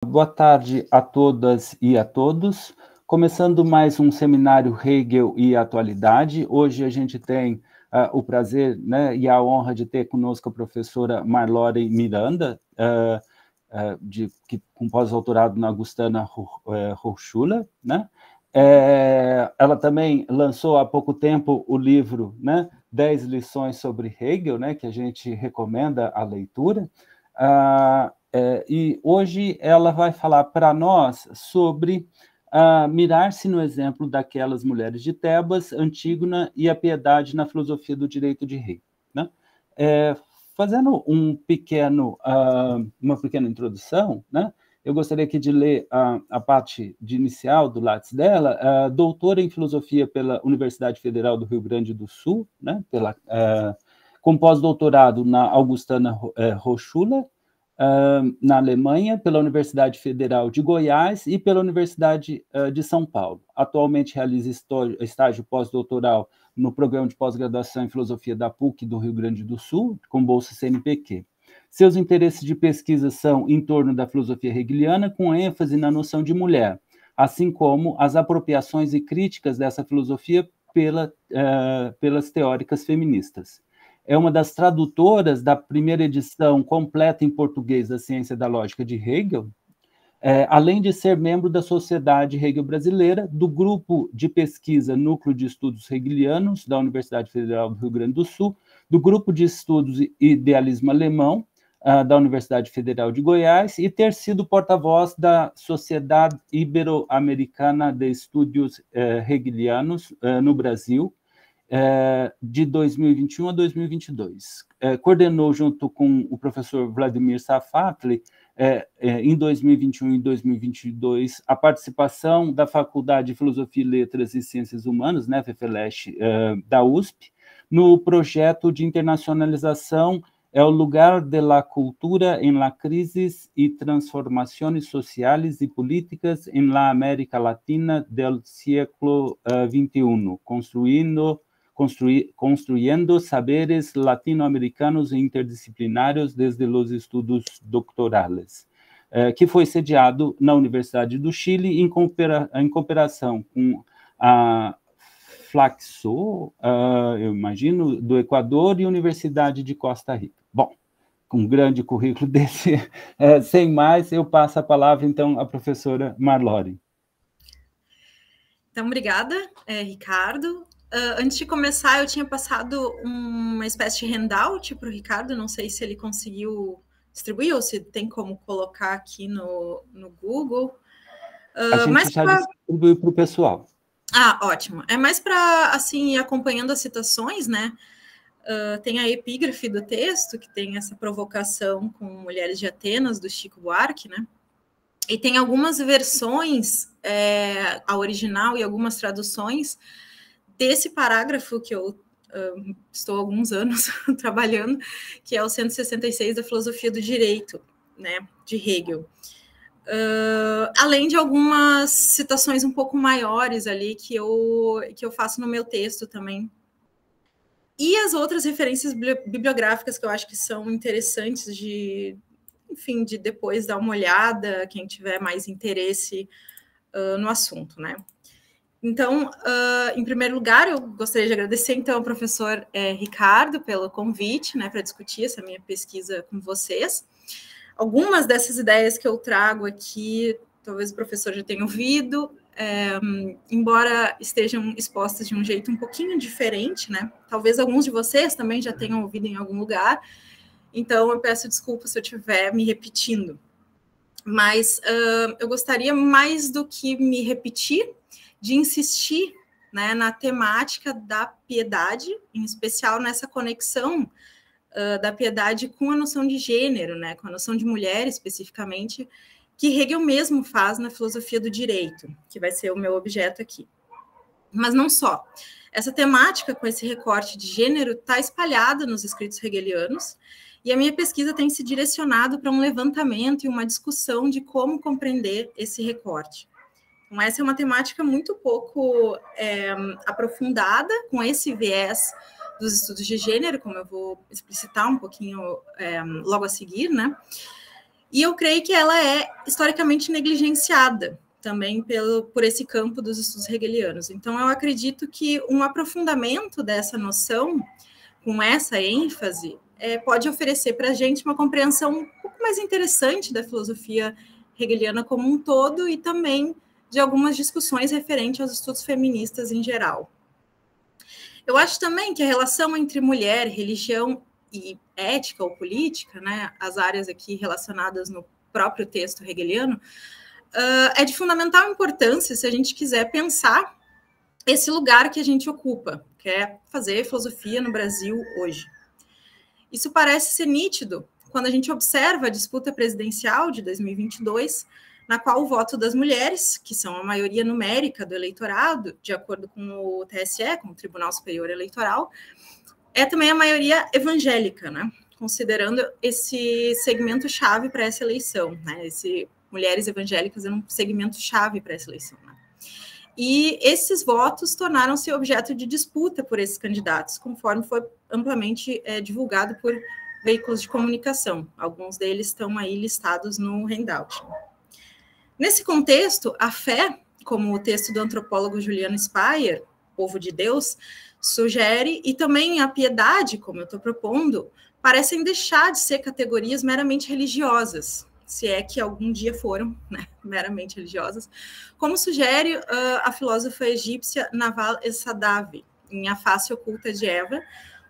Boa tarde a todas e a todos. Começando mais um seminário Hegel e Atualidade. Hoje a gente tem o prazer, né, e a honra de ter conosco a professora Marlore Miranda, com pós-doutorado na Augustana Hochschule, né? Ela também lançou há pouco tempo o livro, né, 10 lições sobre Hegel, né, que a gente recomenda a leitura. E hoje ela vai falar para nós sobre mirar-se no exemplo daquelas mulheres de Tebas, Antígona e a piedade na filosofia do direito de Hegel, né? Fazendo uma pequena introdução, né? Eu gostaria aqui de ler a parte inicial do Lattes dela, doutora em filosofia pela Universidade Federal do Rio Grande do Sul, né? Com pós-doutorado na Augustana Hochschule, na Alemanha, pela Universidade Federal de Goiás e pela Universidade de São Paulo. Atualmente realiza estágio pós-doutoral no programa de pós-graduação em filosofia da PUC do Rio Grande do Sul, com bolsa CNPq. Seus interesses de pesquisa são em torno da filosofia hegeliana, com ênfase na noção de mulher, assim como as apropriações e críticas dessa filosofia pelas teóricas feministas. É uma das tradutoras da primeira edição completa em português da Ciência da Lógica de Hegel, além de ser membro da Sociedade Hegel Brasileira, do Grupo de Pesquisa Núcleo de Estudos Hegelianos, da Universidade Federal do Rio Grande do Sul, do Grupo de Estudos Idealismo Alemão, da Universidade Federal de Goiás, e ter sido porta-voz da Sociedade Ibero-Americana de Estudos Hegelianos no Brasil, de 2021 a 2022. Coordenou, junto com o professor Vladimir Safatli, em 2021 e 2022, a participação da Faculdade de Filosofia, Letras e Ciências Humanas, né, FFLESH, da USP, no projeto de internacionalização o lugar de la cultura en la crisis y transformaciones sociales y políticas en la América Latina del siglo XXI, construyendo saberes latino-americanos e interdisciplinários desde os estudos doutorales, que foi sediado na Universidade do Chile em cooperação com a Flaxo, eu imagino, do Equador e Universidade de Costa Rica. Bom, com um grande currículo desse, sem mais, eu passo a palavra, então, à professora Marlore. Então, obrigada, Ricardo. Antes de começar, eu tinha passado uma espécie de handout para o Ricardo, não sei se ele conseguiu distribuir ou se tem como colocar aqui no Google. A gente já distribuiu para o pessoal. Ótimo. É mais para, assim, ir acompanhando as citações, né? Tem a epígrafe do texto, que tem essa provocação com Mulheres de Atenas, do Chico Buarque, né? E tem algumas versões, a original e algumas traduções desse parágrafo que eu estou há alguns anos trabalhando, que é o 166 da Filosofia do Direito, né, de Hegel. Além de algumas citações um pouco maiores ali que eu faço no meu texto também. E as outras referências bibliográficas que eu acho que são interessantes de depois dar uma olhada, quem tiver mais interesse no assunto, né? Então, em primeiro lugar, eu gostaria de agradecer, então, ao professor Ricardo pelo convite, né, para discutir essa minha pesquisa com vocês. Algumas dessas ideias que eu trago aqui, talvez o professor já tenha ouvido, embora estejam expostas de um jeito um pouquinho diferente, né? Talvez alguns de vocês também já tenham ouvido em algum lugar, então eu peço desculpas se eu estiver me repetindo. Mas eu gostaria, mais do que me repetir, de insistir, né, na temática da piedade, em especial nessa conexão da piedade com a noção de gênero, né, com a noção de mulher especificamente, que Hegel mesmo faz na filosofia do direito, que vai ser o meu objeto aqui. Mas não só. Essa temática com esse recorte de gênero está espalhada nos escritos hegelianos, e a minha pesquisa tem se direcionado para um levantamento e uma discussão de como compreender esse recorte. Então, essa é uma temática muito pouco aprofundada, com esse viés dos estudos de gênero, como eu vou explicitar um pouquinho logo a seguir, né? E eu creio que ela é historicamente negligenciada também por esse campo dos estudos hegelianos. Então, eu acredito que um aprofundamento dessa noção, com essa ênfase, pode oferecer para a gente uma compreensão um pouco mais interessante da filosofia hegeliana como um todo e também de algumas discussões referentes aos estudos feministas em geral. Eu acho também que a relação entre mulher, religião e ética ou política, né, as áreas aqui relacionadas no próprio texto hegeliano, é de fundamental importância se a gente quiser pensar esse lugar que a gente ocupa, que é fazer filosofia no Brasil hoje. Isso parece ser nítido quando a gente observa a disputa presidencial de 2022, na qual o voto das mulheres, que são a maioria numérica do eleitorado, de acordo com o TSE, com o Tribunal Superior Eleitoral, é também a maioria evangélica, né? Considerando esse segmento-chave para essa eleição, né? Mulheres evangélicas é um segmento-chave para essa eleição, né? E esses votos tornaram-se objeto de disputa por esses candidatos, conforme foi amplamente divulgado por veículos de comunicação. Alguns deles estão aí listados no handout. Nesse contexto, a fé, como o texto do antropólogo Juliano Speyer, Povo de Deus, sugere, e também a piedade, como eu estou propondo, parecem deixar de ser categorias meramente religiosas, se é que algum dia foram, né, meramente religiosas, como sugere a filósofa egípcia Naval El-Saadavi, em A Face Oculta de Eva,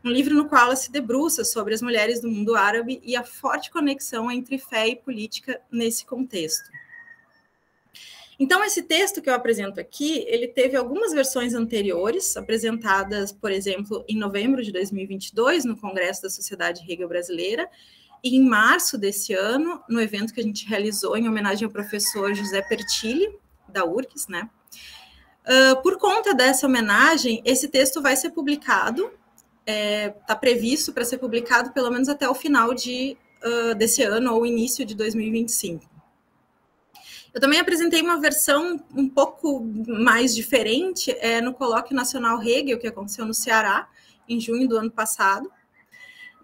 um livro no qual ela se debruça sobre as mulheres do mundo árabe e a forte conexão entre fé e política nesse contexto. Então, esse texto que eu apresento aqui, ele teve algumas versões anteriores, apresentadas, por exemplo, em novembro de 2022, no Congresso da Sociedade Hegel Brasileira, e em março desse ano, no evento que a gente realizou em homenagem ao professor José Pertilli, da URGS, né? Por conta dessa homenagem, esse texto vai ser publicado, está previsto para ser publicado pelo menos até o final desse ano ou início de 2025. Eu também apresentei uma versão um pouco mais diferente no Colóquio Nacional Hegel, que aconteceu no Ceará, em junho do ano passado.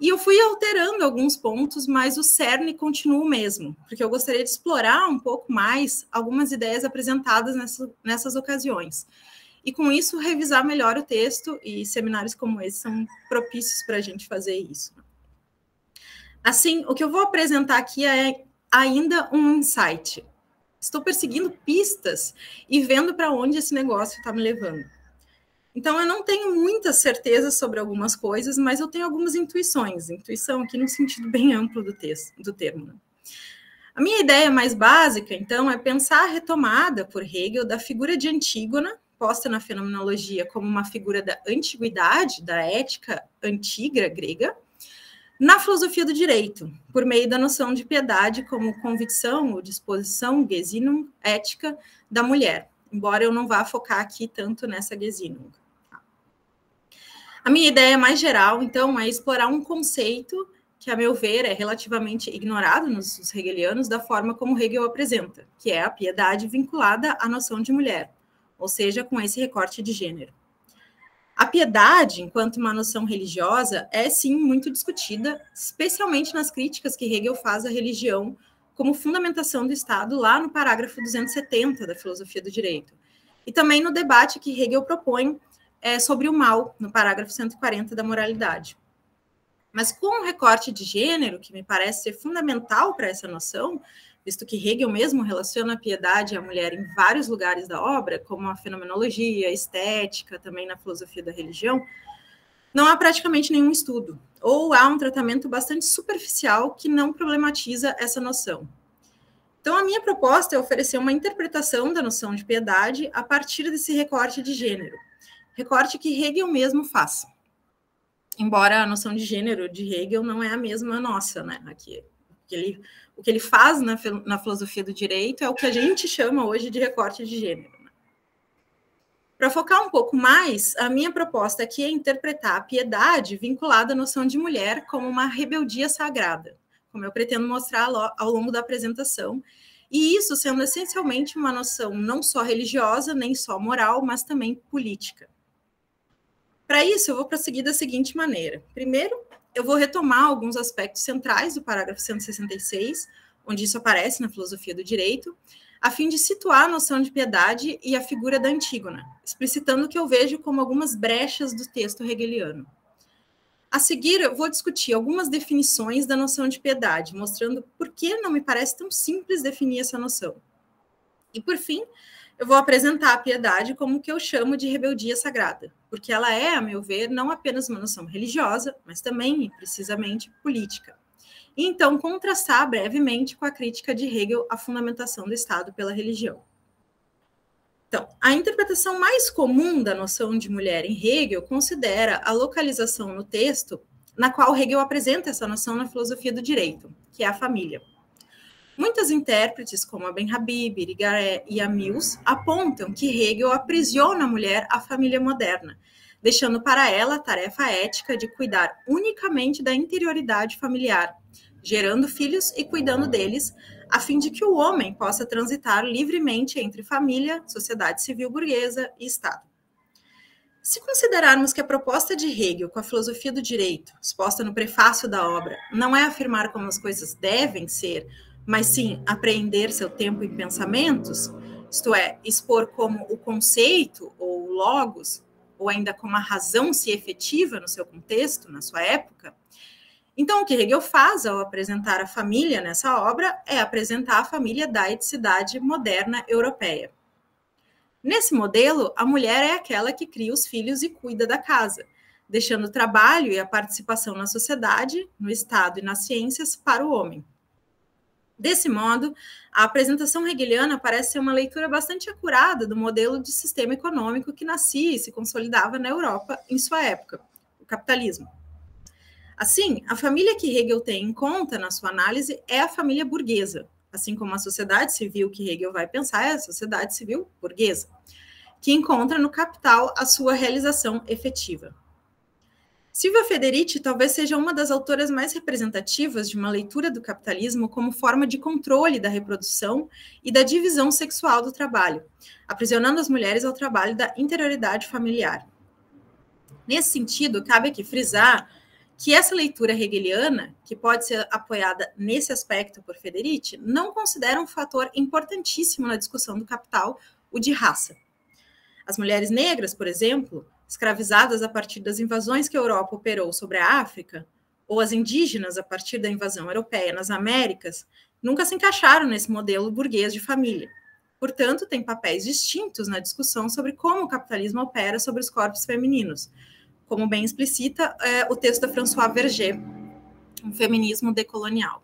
E eu fui alterando alguns pontos, mas o cerne continua o mesmo, porque eu gostaria de explorar um pouco mais algumas ideias apresentadas nessas ocasiões. E, com isso, revisar melhor o texto, e seminários como esse são propícios para a gente fazer isso. Assim, o que eu vou apresentar aqui é ainda um insight. Estou perseguindo pistas e vendo para onde esse negócio está me levando. Então, eu não tenho muita certeza sobre algumas coisas, mas eu tenho algumas intuições. Intuição aqui no sentido bem amplo do termo. Né? A minha ideia mais básica, então, é pensar a retomada por Hegel da figura de Antígona, posta na fenomenologia como uma figura da antiguidade, da ética antiga grega, na filosofia do direito, por meio da noção de piedade como convicção ou disposição, Gesinnung, ética da mulher, embora eu não vá focar aqui tanto nessa Gesinnung. A minha ideia mais geral, então, é explorar um conceito que, a meu ver, é relativamente ignorado nos hegelianos da forma como Hegel apresenta, que é a piedade vinculada à noção de mulher, ou seja, com esse recorte de gênero. A piedade, enquanto uma noção religiosa, é sim muito discutida, especialmente nas críticas que Hegel faz à religião como fundamentação do Estado, lá no parágrafo 270 da Filosofia do Direito. E também no debate que Hegel propõe sobre o mal, no parágrafo 140 da Moralidade. Mas com o recorte de gênero, que me parece ser fundamental para essa noção, visto que Hegel mesmo relaciona a piedade à mulher em vários lugares da obra, como a fenomenologia, a estética, também na filosofia da religião, não há praticamente nenhum estudo, ou há um tratamento bastante superficial que não problematiza essa noção. Então, a minha proposta é oferecer uma interpretação da noção de piedade a partir desse recorte de gênero, recorte que Hegel mesmo faz. Embora a noção de gênero de Hegel não é a mesma nossa, né? Aqui, o que ele faz na filosofia do direito é o que a gente chama hoje de recorte de gênero. Né? Para focar um pouco mais, a minha proposta aqui é interpretar a piedade vinculada à noção de mulher como uma rebeldia sagrada, como eu pretendo mostrar ao longo da apresentação, e isso sendo essencialmente uma noção não só religiosa, nem só moral, mas também política. Para isso, eu vou prosseguir da seguinte maneira. Primeiro, eu vou retomar alguns aspectos centrais do parágrafo 166, onde isso aparece na filosofia do direito, a fim de situar a noção de piedade e a figura da Antígona, explicitando o que eu vejo como algumas brechas do texto hegeliano. A seguir, eu vou discutir algumas definições da noção de piedade, mostrando por que não me parece tão simples definir essa noção. E, por fim, eu vou apresentar a piedade como o que eu chamo de rebeldia sagrada, porque ela é, a meu ver, não apenas uma noção religiosa, mas também, e precisamente, política. E então contrastar brevemente com a crítica de Hegel à fundamentação do Estado pela religião. Então, a interpretação mais comum da noção de mulher em Hegel considera a localização no texto na qual Hegel apresenta essa noção na filosofia do direito, que é a família. Muitas intérpretes, como a Ben-Habib, Irigaray e a Mills, apontam que Hegel aprisiona a mulher à família moderna, deixando para ela a tarefa ética de cuidar unicamente da interioridade familiar, gerando filhos e cuidando deles, a fim de que o homem possa transitar livremente entre família, sociedade civil burguesa e Estado. Se considerarmos que a proposta de Hegel com a filosofia do direito, exposta no prefácio da obra, não é afirmar como as coisas devem ser, mas sim apreender seu tempo em pensamentos, isto é, expor como o conceito ou o logos, ou ainda como a razão se efetiva no seu contexto, na sua época, então, o que Hegel faz ao apresentar a família nessa obra é apresentar a família da eticidade moderna europeia. Nesse modelo, a mulher é aquela que cria os filhos e cuida da casa, deixando o trabalho e a participação na sociedade, no Estado e nas ciências para o homem. Desse modo, a apresentação hegeliana parece ser uma leitura bastante acurada do modelo de sistema econômico que nascia e se consolidava na Europa em sua época, o capitalismo. Assim, a família que Hegel tem em conta na sua análise é a família burguesa, assim como a sociedade civil que Hegel vai pensar é a sociedade civil burguesa, que encontra no capital a sua realização efetiva. Silvia Federici talvez seja uma das autoras mais representativas de uma leitura do capitalismo como forma de controle da reprodução e da divisão sexual do trabalho, aprisionando as mulheres ao trabalho da interioridade familiar. Nesse sentido, cabe aqui frisar que essa leitura hegeliana, que pode ser apoiada nesse aspecto por Federici, não considera um fator importantíssimo na discussão do capital, o de raça. As mulheres negras, por exemplo, escravizadas a partir das invasões que a Europa operou sobre a África, ou as indígenas a partir da invasão europeia nas Américas, nunca se encaixaram nesse modelo burguês de família. Portanto, têm papéis distintos na discussão sobre como o capitalismo opera sobre os corpos femininos, como bem explicita o texto da Françoise Verger, um feminismo decolonial.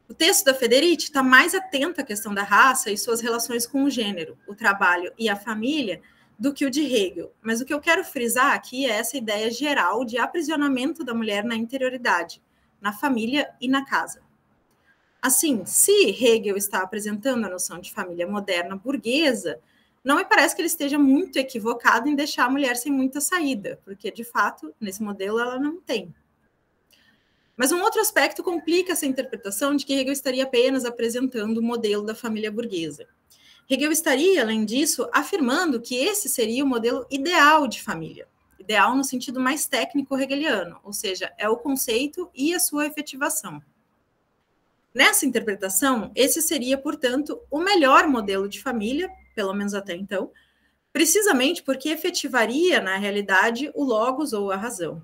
O texto da Federici está mais atento à questão da raça e suas relações com o gênero, o trabalho e a família, do que o de Hegel. Mas o que eu quero frisar aqui é essa ideia geral de aprisionamento da mulher na interioridade, na família e na casa. Assim, se Hegel está apresentando a noção de família moderna burguesa, não me parece que ele esteja muito equivocado em deixar a mulher sem muita saída, porque, de fato, nesse modelo ela não tem. Mas um outro aspecto complica essa interpretação de que Hegel estaria apenas apresentando o modelo da família burguesa. Hegel estaria, além disso, afirmando que esse seria o modelo ideal de família, ideal no sentido mais técnico hegeliano, ou seja, é o conceito e a sua efetivação. Nessa interpretação, esse seria, portanto, o melhor modelo de família, pelo menos até então, precisamente porque efetivaria, na realidade, o logos ou a razão.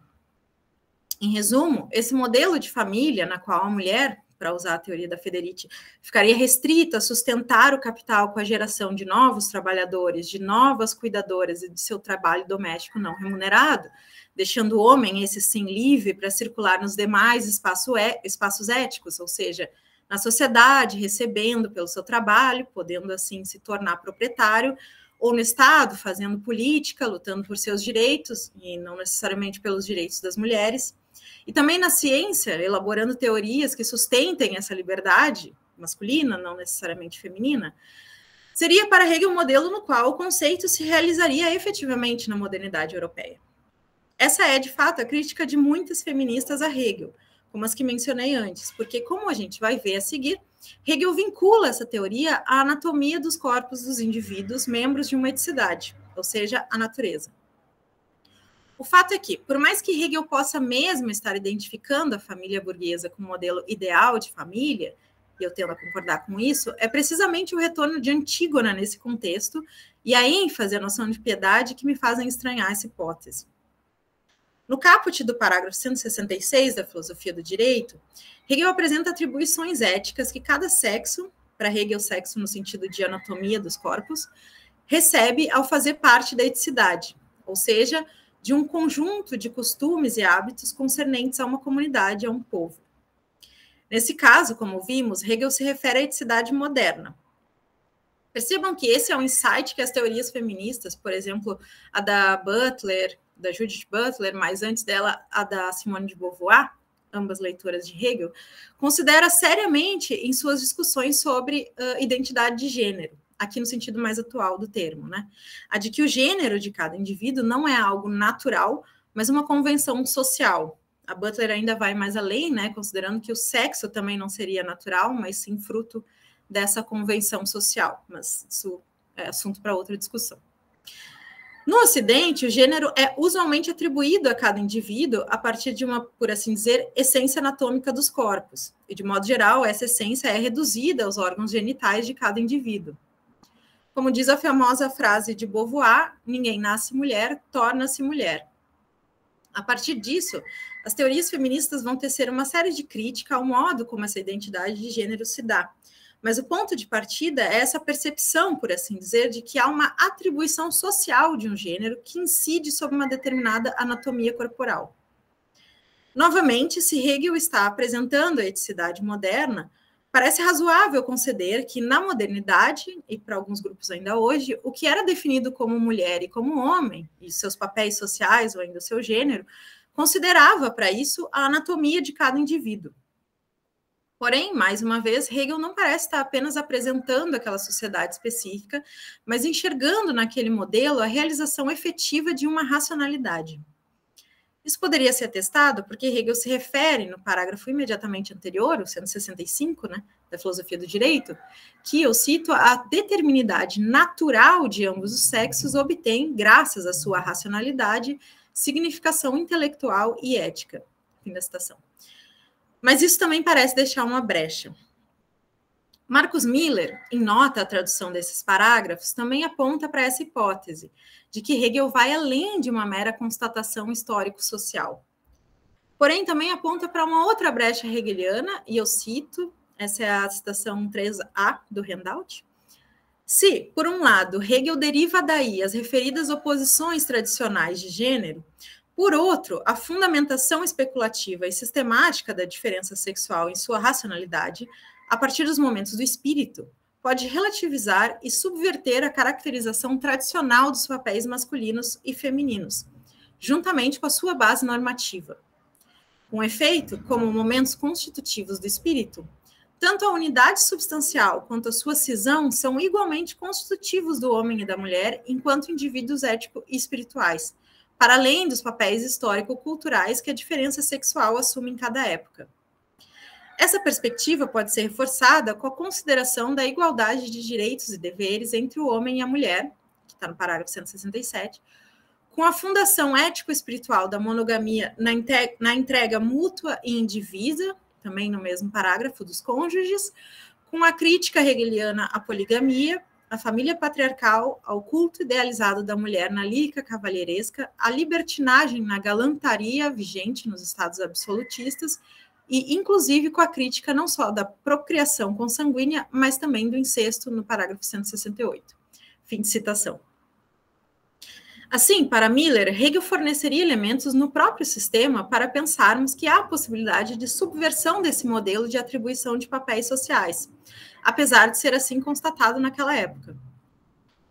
Em resumo, esse modelo de família, na qual a mulher, para usar a teoria da Federici, ficaria restrita a sustentar o capital com a geração de novos trabalhadores, de novas cuidadoras e de seu trabalho doméstico não remunerado, deixando o homem, esse sim, livre para circular nos demais espaços éticos, ou seja, na sociedade, recebendo pelo seu trabalho, podendo assim se tornar proprietário, ou no Estado, fazendo política, lutando por seus direitos, e não necessariamente pelos direitos das mulheres, e também na ciência, elaborando teorias que sustentem essa liberdade masculina, não necessariamente feminina, seria para Hegel um modelo no qual o conceito se realizaria efetivamente na modernidade europeia. Essa é, de fato, a crítica de muitas feministas a Hegel, como as que mencionei antes, porque, como a gente vai ver a seguir, Hegel vincula essa teoria à anatomia dos corpos dos indivíduos membros de uma eticidade, ou seja, a natureza. O fato é que, por mais que Hegel possa mesmo estar identificando a família burguesa como modelo ideal de família, e eu tendo a concordar com isso, é precisamente o retorno de Antígona nesse contexto e a ênfase, a noção de piedade que me fazem estranhar essa hipótese. No caput do parágrafo 166 da Filosofia do Direito, Hegel apresenta atribuições éticas que cada sexo, para Hegel, sexo no sentido de anatomia dos corpos, recebe ao fazer parte da eticidade, ou seja, de um conjunto de costumes e hábitos concernentes a uma comunidade, a um povo. Nesse caso, como vimos, Hegel se refere à eticidade moderna. Percebam que esse é um insight que as teorias feministas, por exemplo, a da Butler, da Judith Butler, mas antes dela a da Simone de Beauvoir, ambas leitoras de Hegel, considera seriamente em suas discussões sobre identidade de gênero, aqui no sentido mais atual do termo, né? A de que o gênero de cada indivíduo não é algo natural, mas uma convenção social. A Butler ainda vai mais além, né, considerando que o sexo também não seria natural, mas sim fruto dessa convenção social. Mas isso é assunto para outra discussão. No Ocidente, o gênero é usualmente atribuído a cada indivíduo a partir de uma, por assim dizer, essência anatômica dos corpos. E, de modo geral, essa essência é reduzida aos órgãos genitais de cada indivíduo. Como diz a famosa frase de Beauvoir, ninguém nasce mulher, torna-se mulher. A partir disso, as teorias feministas vão tecer uma série de críticas ao modo como essa identidade de gênero se dá. Mas o ponto de partida é essa percepção, por assim dizer, de que há uma atribuição social de um gênero que incide sobre uma determinada anatomia corporal. Novamente, se Hegel está apresentando a eticidade moderna, parece razoável conceder que, na modernidade, e para alguns grupos ainda hoje, o que era definido como mulher e como homem, e seus papéis sociais ou ainda o seu gênero, considerava para isso a anatomia de cada indivíduo. Porém, mais uma vez, Hegel não parece estar apenas apresentando aquela sociedade específica, mas enxergando naquele modelo a realização efetiva de uma racionalidade. Isso poderia ser atestado porque Hegel se refere, no parágrafo imediatamente anterior, o 165, né, da Filosofia do Direito, que, eu cito, a determinidade natural de ambos os sexos obtém, graças à sua racionalidade, significação intelectual e ética. Fim da citação. Mas isso também parece deixar uma brecha. Marcus Miller, em nota à tradução desses parágrafos, também aponta para essa hipótese de que Hegel vai além de uma mera constatação histórico-social. Porém, também aponta para uma outra brecha hegeliana, e eu cito, essa é a citação 3A do handout. Se, por um lado, Hegel deriva daí as referidas oposições tradicionais de gênero, por outro, a fundamentação especulativa e sistemática da diferença sexual em sua racionalidade, a partir dos momentos do espírito, pode relativizar e subverter a caracterização tradicional dos papéis masculinos e femininos, juntamente com a sua base normativa. Com efeito, como momentos constitutivos do espírito, tanto a unidade substancial quanto a sua cisão são igualmente constitutivos do homem e da mulher enquanto indivíduos ético e espirituais, para além dos papéis histórico-culturais que a diferença sexual assume em cada época. Essa perspectiva pode ser reforçada com a consideração da igualdade de direitos e deveres entre o homem e a mulher, que está no parágrafo 167, com a fundação ético-espiritual da monogamia na entrega mútua e indivisa, também no mesmo parágrafo dos cônjuges, com a crítica hegeliana à poligamia, à família patriarcal, ao culto idealizado da mulher na lírica cavalheiresca, à libertinagem na galantaria vigente nos estados absolutistas e, inclusive, com a crítica não só da procriação consanguínea, mas também do incesto, no parágrafo 168. Fim de citação. Assim, para Miller, Hegel forneceria elementos no próprio sistema para pensarmos que há a possibilidade de subversão desse modelo de atribuição de papéis sociais, apesar de ser assim constatado naquela época.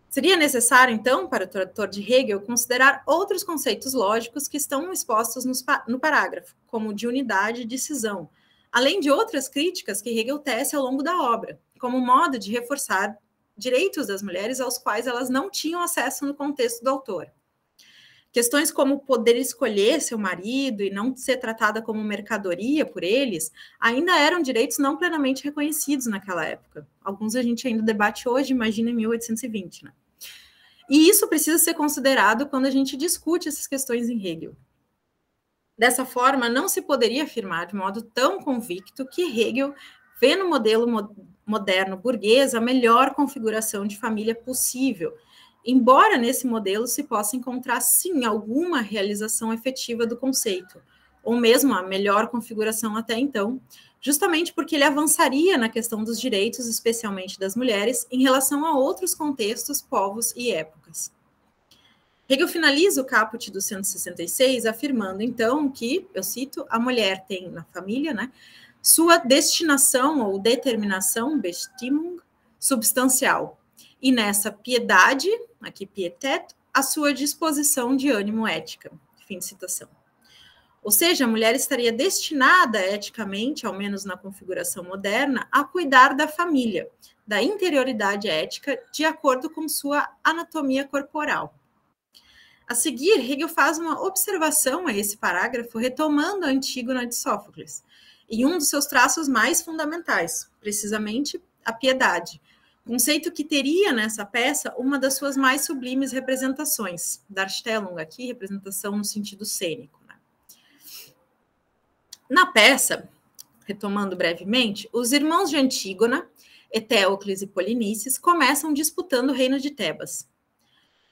Seria necessário, então, para o tradutor de Hegel, considerar outros conceitos lógicos que estão expostos no parágrafo, como de unidade e de cisão, além de outras críticas que Hegel tece ao longo da obra, como modo de reforçar direitos das mulheres aos quais elas não tinham acesso no contexto do autor. Questões como poder escolher seu marido e não ser tratada como mercadoria por eles ainda eram direitos não plenamente reconhecidos naquela época. Alguns a gente ainda debate hoje, imagina em 1820, né? E isso precisa ser considerado quando a gente discute essas questões em Hegel. Dessa forma, não se poderia afirmar de modo tão convicto que Hegel vê no modelo moderno burguês a melhor configuração de família possível, embora nesse modelo se possa encontrar, sim, alguma realização efetiva do conceito, ou mesmo a melhor configuração até então, justamente porque ele avançaria na questão dos direitos, especialmente das mulheres, em relação a outros contextos, povos e épocas. Hegel finaliza o caput do 166 afirmando, então, que, eu cito, a mulher tem na família, né, sua destinação ou determinação, Bestimmung, substancial, e nessa piedade, aqui pietet, a sua disposição de ânimo ética. Fim de citação. Ou seja, a mulher estaria destinada eticamente, ao menos na configuração moderna, a cuidar da família, da interioridade ética, de acordo com sua anatomia corporal. A seguir, Hegel faz uma observação a esse parágrafo, retomando a Antígona de Sófocles, e um dos seus traços mais fundamentais, precisamente a piedade, conceito que teria nessa peça uma das suas mais sublimes representações, Darstellung aqui, representação no sentido cênico. Né? Na peça, retomando brevemente, os irmãos de Antígona, Etéocles e Polinices, começam disputando o reino de Tebas.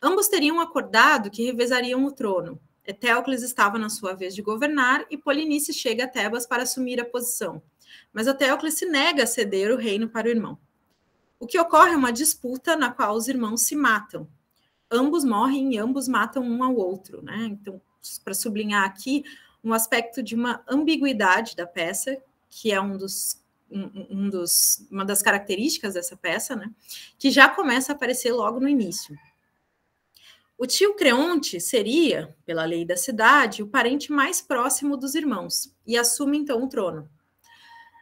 Ambos teriam acordado que revezariam o trono. Etéocles estava na sua vez de governar e Polinices chega a Tebas para assumir a posição. Mas Etéocles se nega a ceder o reino para o irmão. O que ocorre é uma disputa na qual os irmãos se matam. Ambos morrem e ambos matam um ao outro. Né? Então, para sublinhar aqui um aspecto de uma ambiguidade da peça, que é uma das características dessa peça, né? Que já começa a aparecer logo no início. O tio Creonte seria, pela lei da cidade, o parente mais próximo dos irmãos e assume então o trono.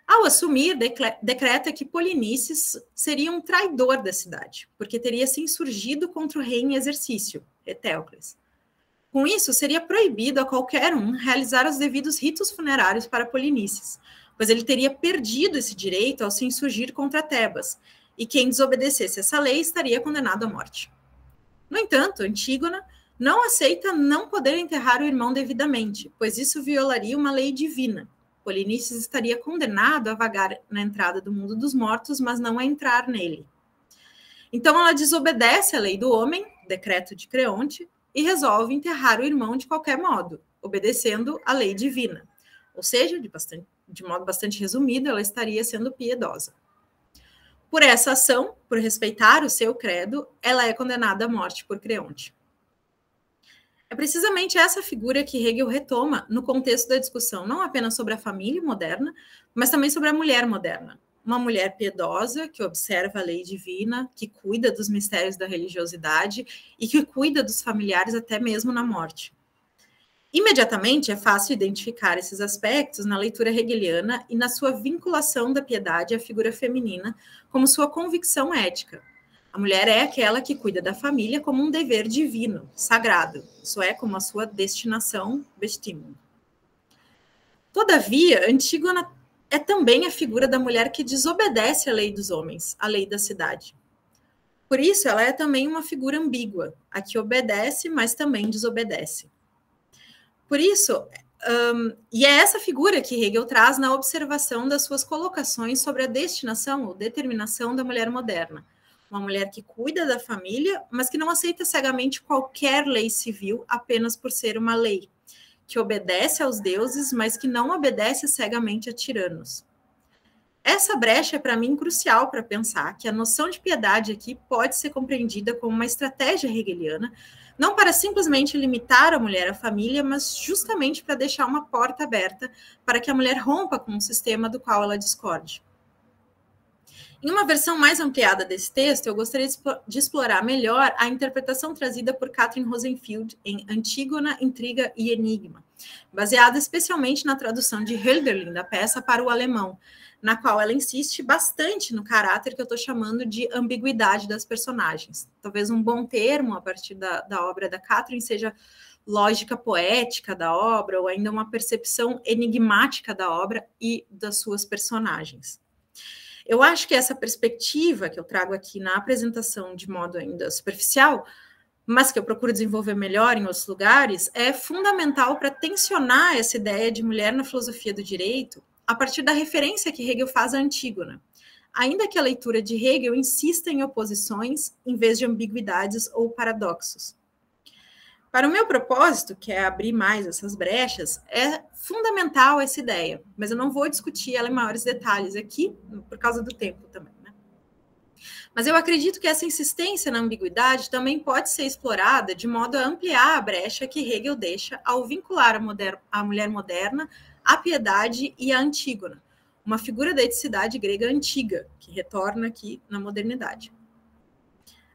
Ao assumir, decreta que Polinices seria um traidor da cidade, porque teria se insurgido contra o rei em exercício, Etéocles. Com isso, seria proibido a qualquer um realizar os devidos ritos funerários para Polinices, pois ele teria perdido esse direito ao se insurgir contra Tebas, e quem desobedecesse essa lei estaria condenado à morte. No entanto, Antígona não aceita não poder enterrar o irmão devidamente, pois isso violaria uma lei divina. Polinices estaria condenado a vagar na entrada do mundo dos mortos, mas não a entrar nele. Então ela desobedece a lei do homem, decreto de Creonte, e resolve enterrar o irmão de qualquer modo, obedecendo a lei divina. Ou seja, de modo bastante resumido, ela estaria sendo piedosa. Por essa ação, por respeitar o seu credo, ela é condenada à morte por Creonte. É precisamente essa figura que Hegel retoma no contexto da discussão, não apenas sobre a família moderna, mas também sobre a mulher moderna. Uma mulher piedosa, que observa a lei divina, que cuida dos mistérios da religiosidade e que cuida dos familiares até mesmo na morte. Imediatamente é fácil identificar esses aspectos na leitura hegeliana e na sua vinculação da piedade à figura feminina como sua convicção ética. A mulher é aquela que cuida da família como um dever divino, sagrado, isso é, como a sua destinação, Bestimmung. Todavia, Antígona é também a figura da mulher que desobedece à lei dos homens, à lei da cidade. Por isso, ela é também uma figura ambígua, a que obedece, mas também desobedece. Por isso, e é essa figura que Hegel traz na observação das suas colocações sobre a destinação ou determinação da mulher moderna. Uma mulher que cuida da família, mas que não aceita cegamente qualquer lei civil apenas por ser uma lei, que obedece aos deuses, mas que não obedece cegamente a tiranos. Essa brecha é, para mim, crucial para pensar que a noção de piedade aqui pode ser compreendida como uma estratégia hegeliana, não para simplesmente limitar a mulher à família, mas justamente para deixar uma porta aberta para que a mulher rompa com um sistema do qual ela discorde. Em uma versão mais ampliada desse texto, eu gostaria de explorar melhor a interpretação trazida por Katrin Rosenfield em Antígona, Intriga e Enigma, baseada especialmente na tradução de Hölderlin da peça para o alemão, na qual ela insiste bastante no caráter que eu estou chamando de ambiguidade das personagens. Talvez um bom termo a partir da obra da Katrin seja lógica poética da obra, ou ainda uma percepção enigmática da obra e das suas personagens. Eu acho que essa perspectiva que eu trago aqui na apresentação de modo ainda superficial, mas que eu procuro desenvolver melhor em outros lugares, é fundamental para tensionar essa ideia de mulher na filosofia do direito a partir da referência que Hegel faz à Antígona, ainda que a leitura de Hegel insista em oposições em vez de ambiguidades ou paradoxos. Para o meu propósito, que é abrir mais essas brechas, é fundamental essa ideia, mas eu não vou discutir ela em maiores detalhes aqui, por causa do tempo também. Mas eu acredito que essa insistência na ambiguidade também pode ser explorada de modo a ampliar a brecha que Hegel deixa ao vincular a mulher moderna à piedade e à Antígona, uma figura da eticidade grega antiga, que retorna aqui na modernidade.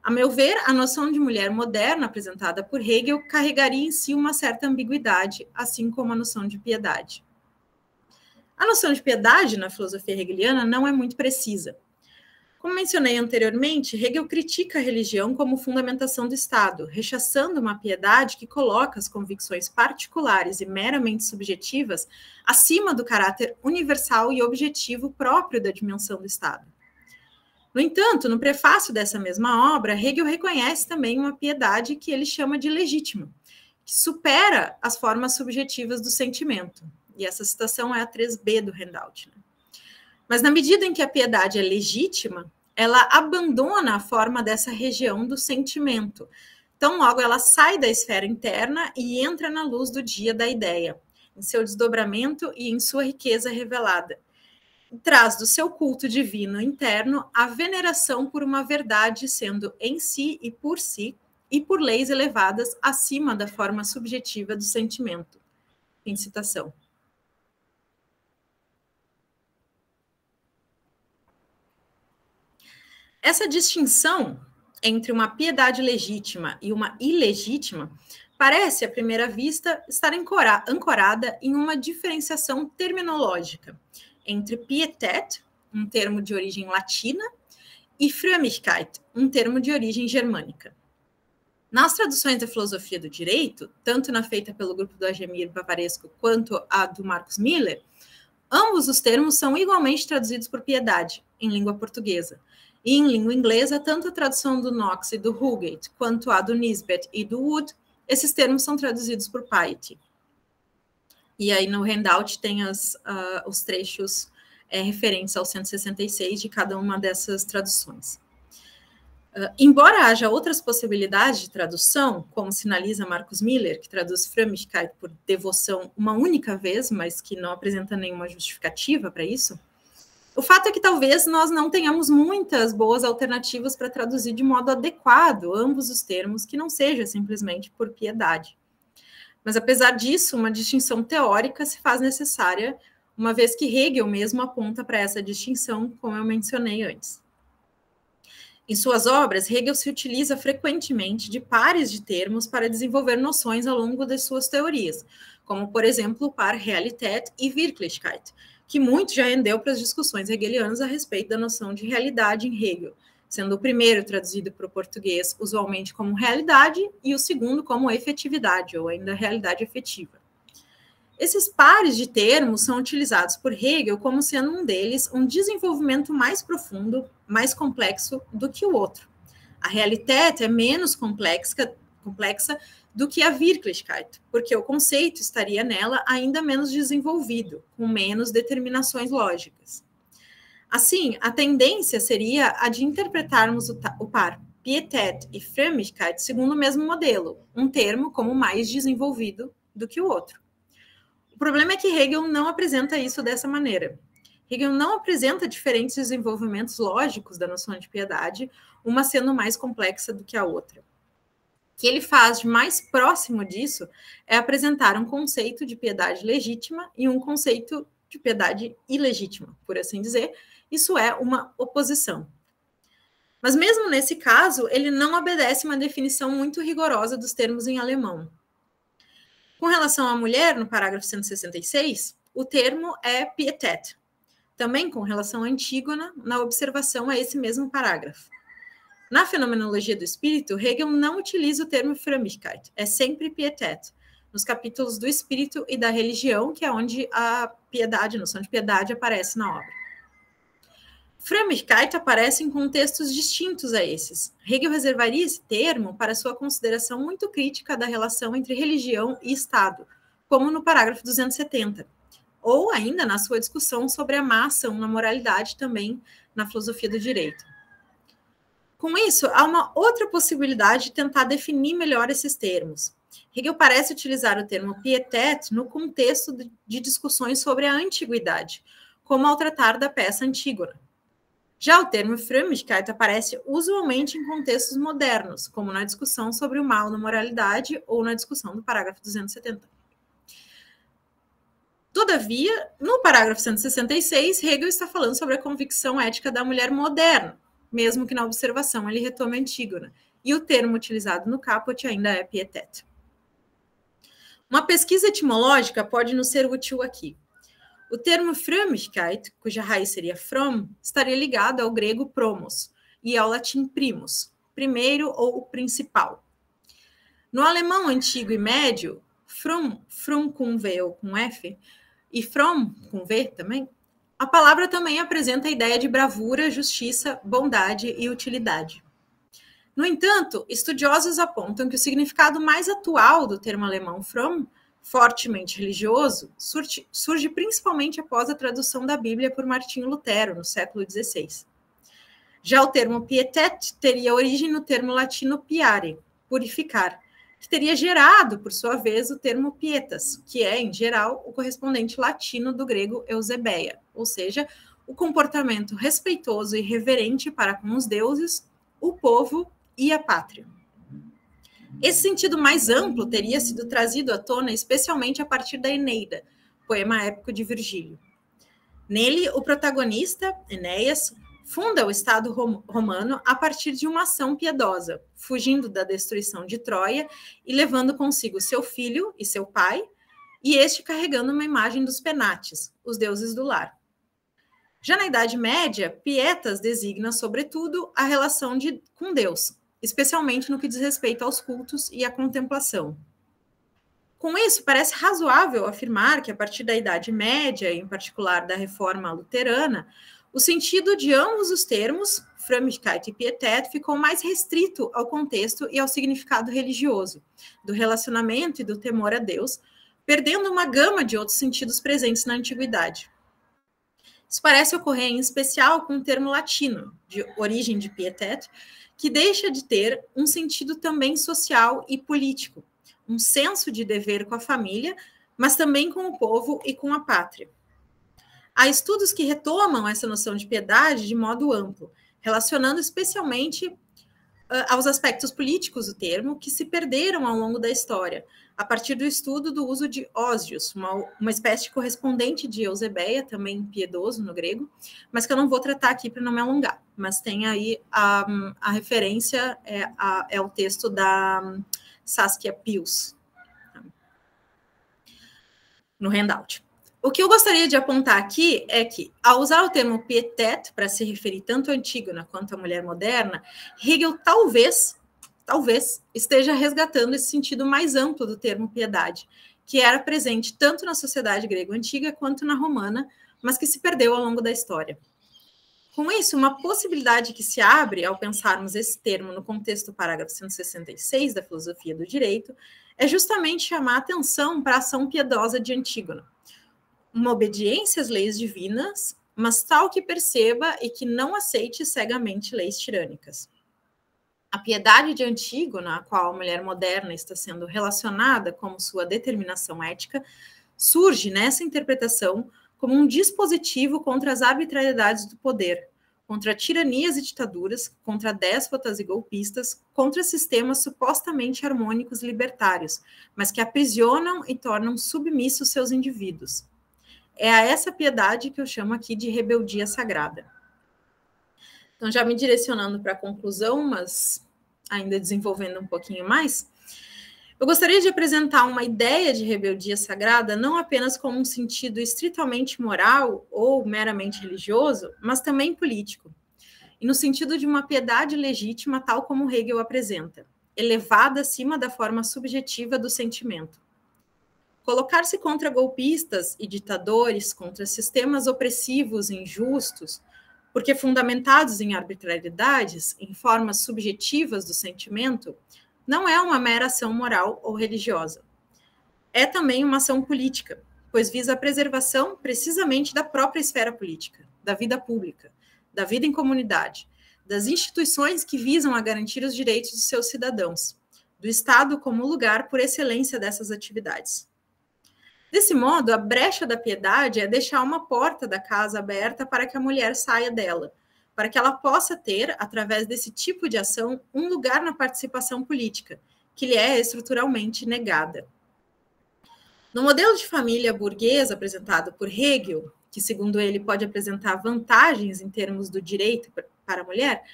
A meu ver, a noção de mulher moderna apresentada por Hegel carregaria em si uma certa ambiguidade, assim como a noção de piedade. A noção de piedade na filosofia hegeliana não é muito precisa. Como mencionei anteriormente, Hegel critica a religião como fundamentação do Estado, rechaçando uma piedade que coloca as convicções particulares e meramente subjetivas acima do caráter universal e objetivo próprio da dimensão do Estado. No entanto, no prefácio dessa mesma obra, Hegel reconhece também uma piedade que ele chama de legítima, que supera as formas subjetivas do sentimento. E essa citação é a 3b do handout. Mas na medida em que a piedade é legítima, ela abandona a forma dessa região do sentimento. Então, logo, ela sai da esfera interna e entra na luz do dia da ideia, em seu desdobramento e em sua riqueza revelada. E traz do seu culto divino interno a veneração por uma verdade sendo em si e por leis elevadas acima da forma subjetiva do sentimento. Em citação. Essa distinção entre uma piedade legítima e uma ilegítima parece, à primeira vista, estar ancorada em uma diferenciação terminológica entre pietat, um termo de origem latina, e Frömmigkeit, um termo de origem germânica. Nas traduções da filosofia do direito, tanto na feita pelo grupo do Agemir Bavaresco quanto a do Marcus Miller, ambos os termos são igualmente traduzidos por piedade, em língua portuguesa. E em língua inglesa, tanto a tradução do Knox e do Hugate, quanto a do Nisbet e do Wood, esses termos são traduzidos por piety. E aí no handout tem os trechos referentes ao 166 de cada uma dessas traduções. Embora haja outras possibilidades de tradução, como sinaliza Marcus Miller, que traduz Frömmigkeit por devoção uma única vez, mas que não apresenta nenhuma justificativa para isso, o fato é que talvez nós não tenhamos muitas boas alternativas para traduzir de modo adequado ambos os termos, que não seja simplesmente por piedade. Mas, apesar disso, uma distinção teórica se faz necessária, uma vez que Hegel mesmo aponta para essa distinção, como eu mencionei antes. Em suas obras, Hegel se utiliza frequentemente de pares de termos para desenvolver noções ao longo de suas teorias, como, por exemplo, o par Realität e Wirklichkeit, que muito já rendeu para as discussões hegelianas a respeito da noção de realidade em Hegel, sendo o primeiro traduzido para o português usualmente como realidade e o segundo como efetividade, ou ainda realidade efetiva. Esses pares de termos são utilizados por Hegel como sendo um deles um desenvolvimento mais profundo, mais complexo do que o outro. A Realität é menos complexa do que a Wirklichkeit, porque o conceito estaria nela ainda menos desenvolvido, com menos determinações lógicas. Assim, a tendência seria a de interpretarmos o par Pietat e Frömmigkeit segundo o mesmo modelo, um termo como mais desenvolvido do que o outro. O problema é que Hegel não apresenta isso dessa maneira. Hegel não apresenta diferentes desenvolvimentos lógicos da noção de piedade, uma sendo mais complexa do que a outra. O que ele faz de mais próximo disso é apresentar um conceito de piedade legítima e um conceito de piedade ilegítima, por assim dizer. Isso é uma oposição. Mas mesmo nesse caso, ele não obedece uma definição muito rigorosa dos termos em alemão. Com relação à mulher, no parágrafo 166, o termo é Pietat. Também com relação à Antígona, na observação a esse mesmo parágrafo. Na fenomenologia do espírito, Hegel não utiliza o termo Frömmigkeit, é sempre Pietat, nos capítulos do espírito e da religião, que é onde a piedade, a noção de piedade, aparece na obra. Frömmigkeit aparece em contextos distintos a esses. Hegel reservaria esse termo para sua consideração muito crítica da relação entre religião e Estado, como no parágrafo 270, ou ainda na sua discussão sobre a má ação na moralidade, também na filosofia do direito. Com isso, há uma outra possibilidade de tentar definir melhor esses termos. Hegel parece utilizar o termo pietat no contexto de discussões sobre a antiguidade, como ao tratar da peça Antígona. Já o termo Frömmigkeit aparece usualmente em contextos modernos, como na discussão sobre o mal na moralidade ou na discussão do parágrafo 270. Todavia, no parágrafo 166, Hegel está falando sobre a convicção ética da mulher moderna, mesmo que na observação ele retome Antígona, e o termo utilizado no caput ainda é pietat. Uma pesquisa etimológica pode nos ser útil aqui. O termo Frömmigkeit, cuja raiz seria from, estaria ligado ao grego promos e ao latim primus, primeiro ou principal. No alemão antigo e médio, from com V ou com F, e from com V também, a palavra também apresenta a ideia de bravura, justiça, bondade e utilidade. No entanto, estudiosos apontam que o significado mais atual do termo alemão from, fortemente religioso, surge principalmente após a tradução da Bíblia por Martinho Lutero, no século XVI. Já o termo pietat teria origem no termo latino piare, purificar, que teria gerado, por sua vez, o termo pietas, que é, em geral, o correspondente latino do grego eusebeia, ou seja, o comportamento respeitoso e reverente para com os deuses, o povo e a pátria. Esse sentido mais amplo teria sido trazido à tona especialmente a partir da Eneida, poema épico de Virgílio. Nele, o protagonista, Enéas, funda o Estado romano a partir de uma ação piedosa, fugindo da destruição de Troia e levando consigo seu filho e seu pai, e este carregando uma imagem dos penates, os deuses do lar. Já na Idade Média, pietas designa, sobretudo, a relação com Deus, especialmente no que diz respeito aos cultos e à contemplação. Com isso, parece razoável afirmar que, a partir da Idade Média, em particular da Reforma Luterana, o sentido de ambos os termos, Frömmigkeit e Pietat, ficou mais restrito ao contexto e ao significado religioso, do relacionamento e do temor a Deus, perdendo uma gama de outros sentidos presentes na Antiguidade. Isso parece ocorrer em especial com o termo latino, de origem de Pietat, que deixa de ter um sentido também social e político, um senso de dever com a família, mas também com o povo e com a pátria. Há estudos que retomam essa noção de piedade de modo amplo, relacionando especialmente aos aspectos políticos do termo, que se perderam ao longo da história, a partir do estudo do uso de ósios, uma espécie de correspondente de Eusebeia, também piedoso no grego, mas que eu não vou tratar aqui para não me alongar. Mas tem aí a referência, é o texto da Saskia Pius, no handout. O que eu gostaria de apontar aqui é que, ao usar o termo pietat para se referir tanto à Antígona quanto à mulher moderna, Hegel talvez esteja resgatando esse sentido mais amplo do termo piedade, que era presente tanto na sociedade grego-antiga quanto na romana, mas que se perdeu ao longo da história. Com isso, uma possibilidade que se abre ao pensarmos esse termo no contexto do parágrafo 166 da filosofia do direito é justamente chamar a atenção para a ação piedosa de Antígona. Uma obediência às leis divinas, mas tal que perceba e que não aceite cegamente leis tirânicas. A piedade de Antígona, a qual a mulher moderna está sendo relacionada como sua determinação ética, surge nessa interpretação como um dispositivo contra as arbitrariedades do poder, contra tiranias e ditaduras, contra déspotas e golpistas, contra sistemas supostamente harmônicos e libertários, mas que aprisionam e tornam submissos seus indivíduos. É a essa piedade que eu chamo aqui de rebeldia sagrada. Então, já me direcionando para a conclusão, mas ainda desenvolvendo um pouquinho mais, eu gostaria de apresentar uma ideia de rebeldia sagrada não apenas como um sentido estritamente moral ou meramente religioso, mas também político, e no sentido de uma piedade legítima tal como Hegel apresenta, elevada acima da forma subjetiva do sentimento. Colocar-se contra golpistas e ditadores, contra sistemas opressivos e injustos, porque fundamentados em arbitrariedades, em formas subjetivas do sentimento, não é uma mera ação moral ou religiosa. É também uma ação política, pois visa a preservação precisamente da própria esfera política, da vida pública, da vida em comunidade, das instituições que visam a garantir os direitos de seus cidadãos, do Estado como lugar por excelência dessas atividades. Desse modo, a brecha da piedade é deixar uma porta da casa aberta para que a mulher saia dela, para que ela possa ter, através desse tipo de ação, um lugar na participação política, que lhe é estruturalmente negada. No modelo de família burguesa apresentado por Hegel, que, segundo ele, pode apresentar vantagens em termos do direito para a mulher,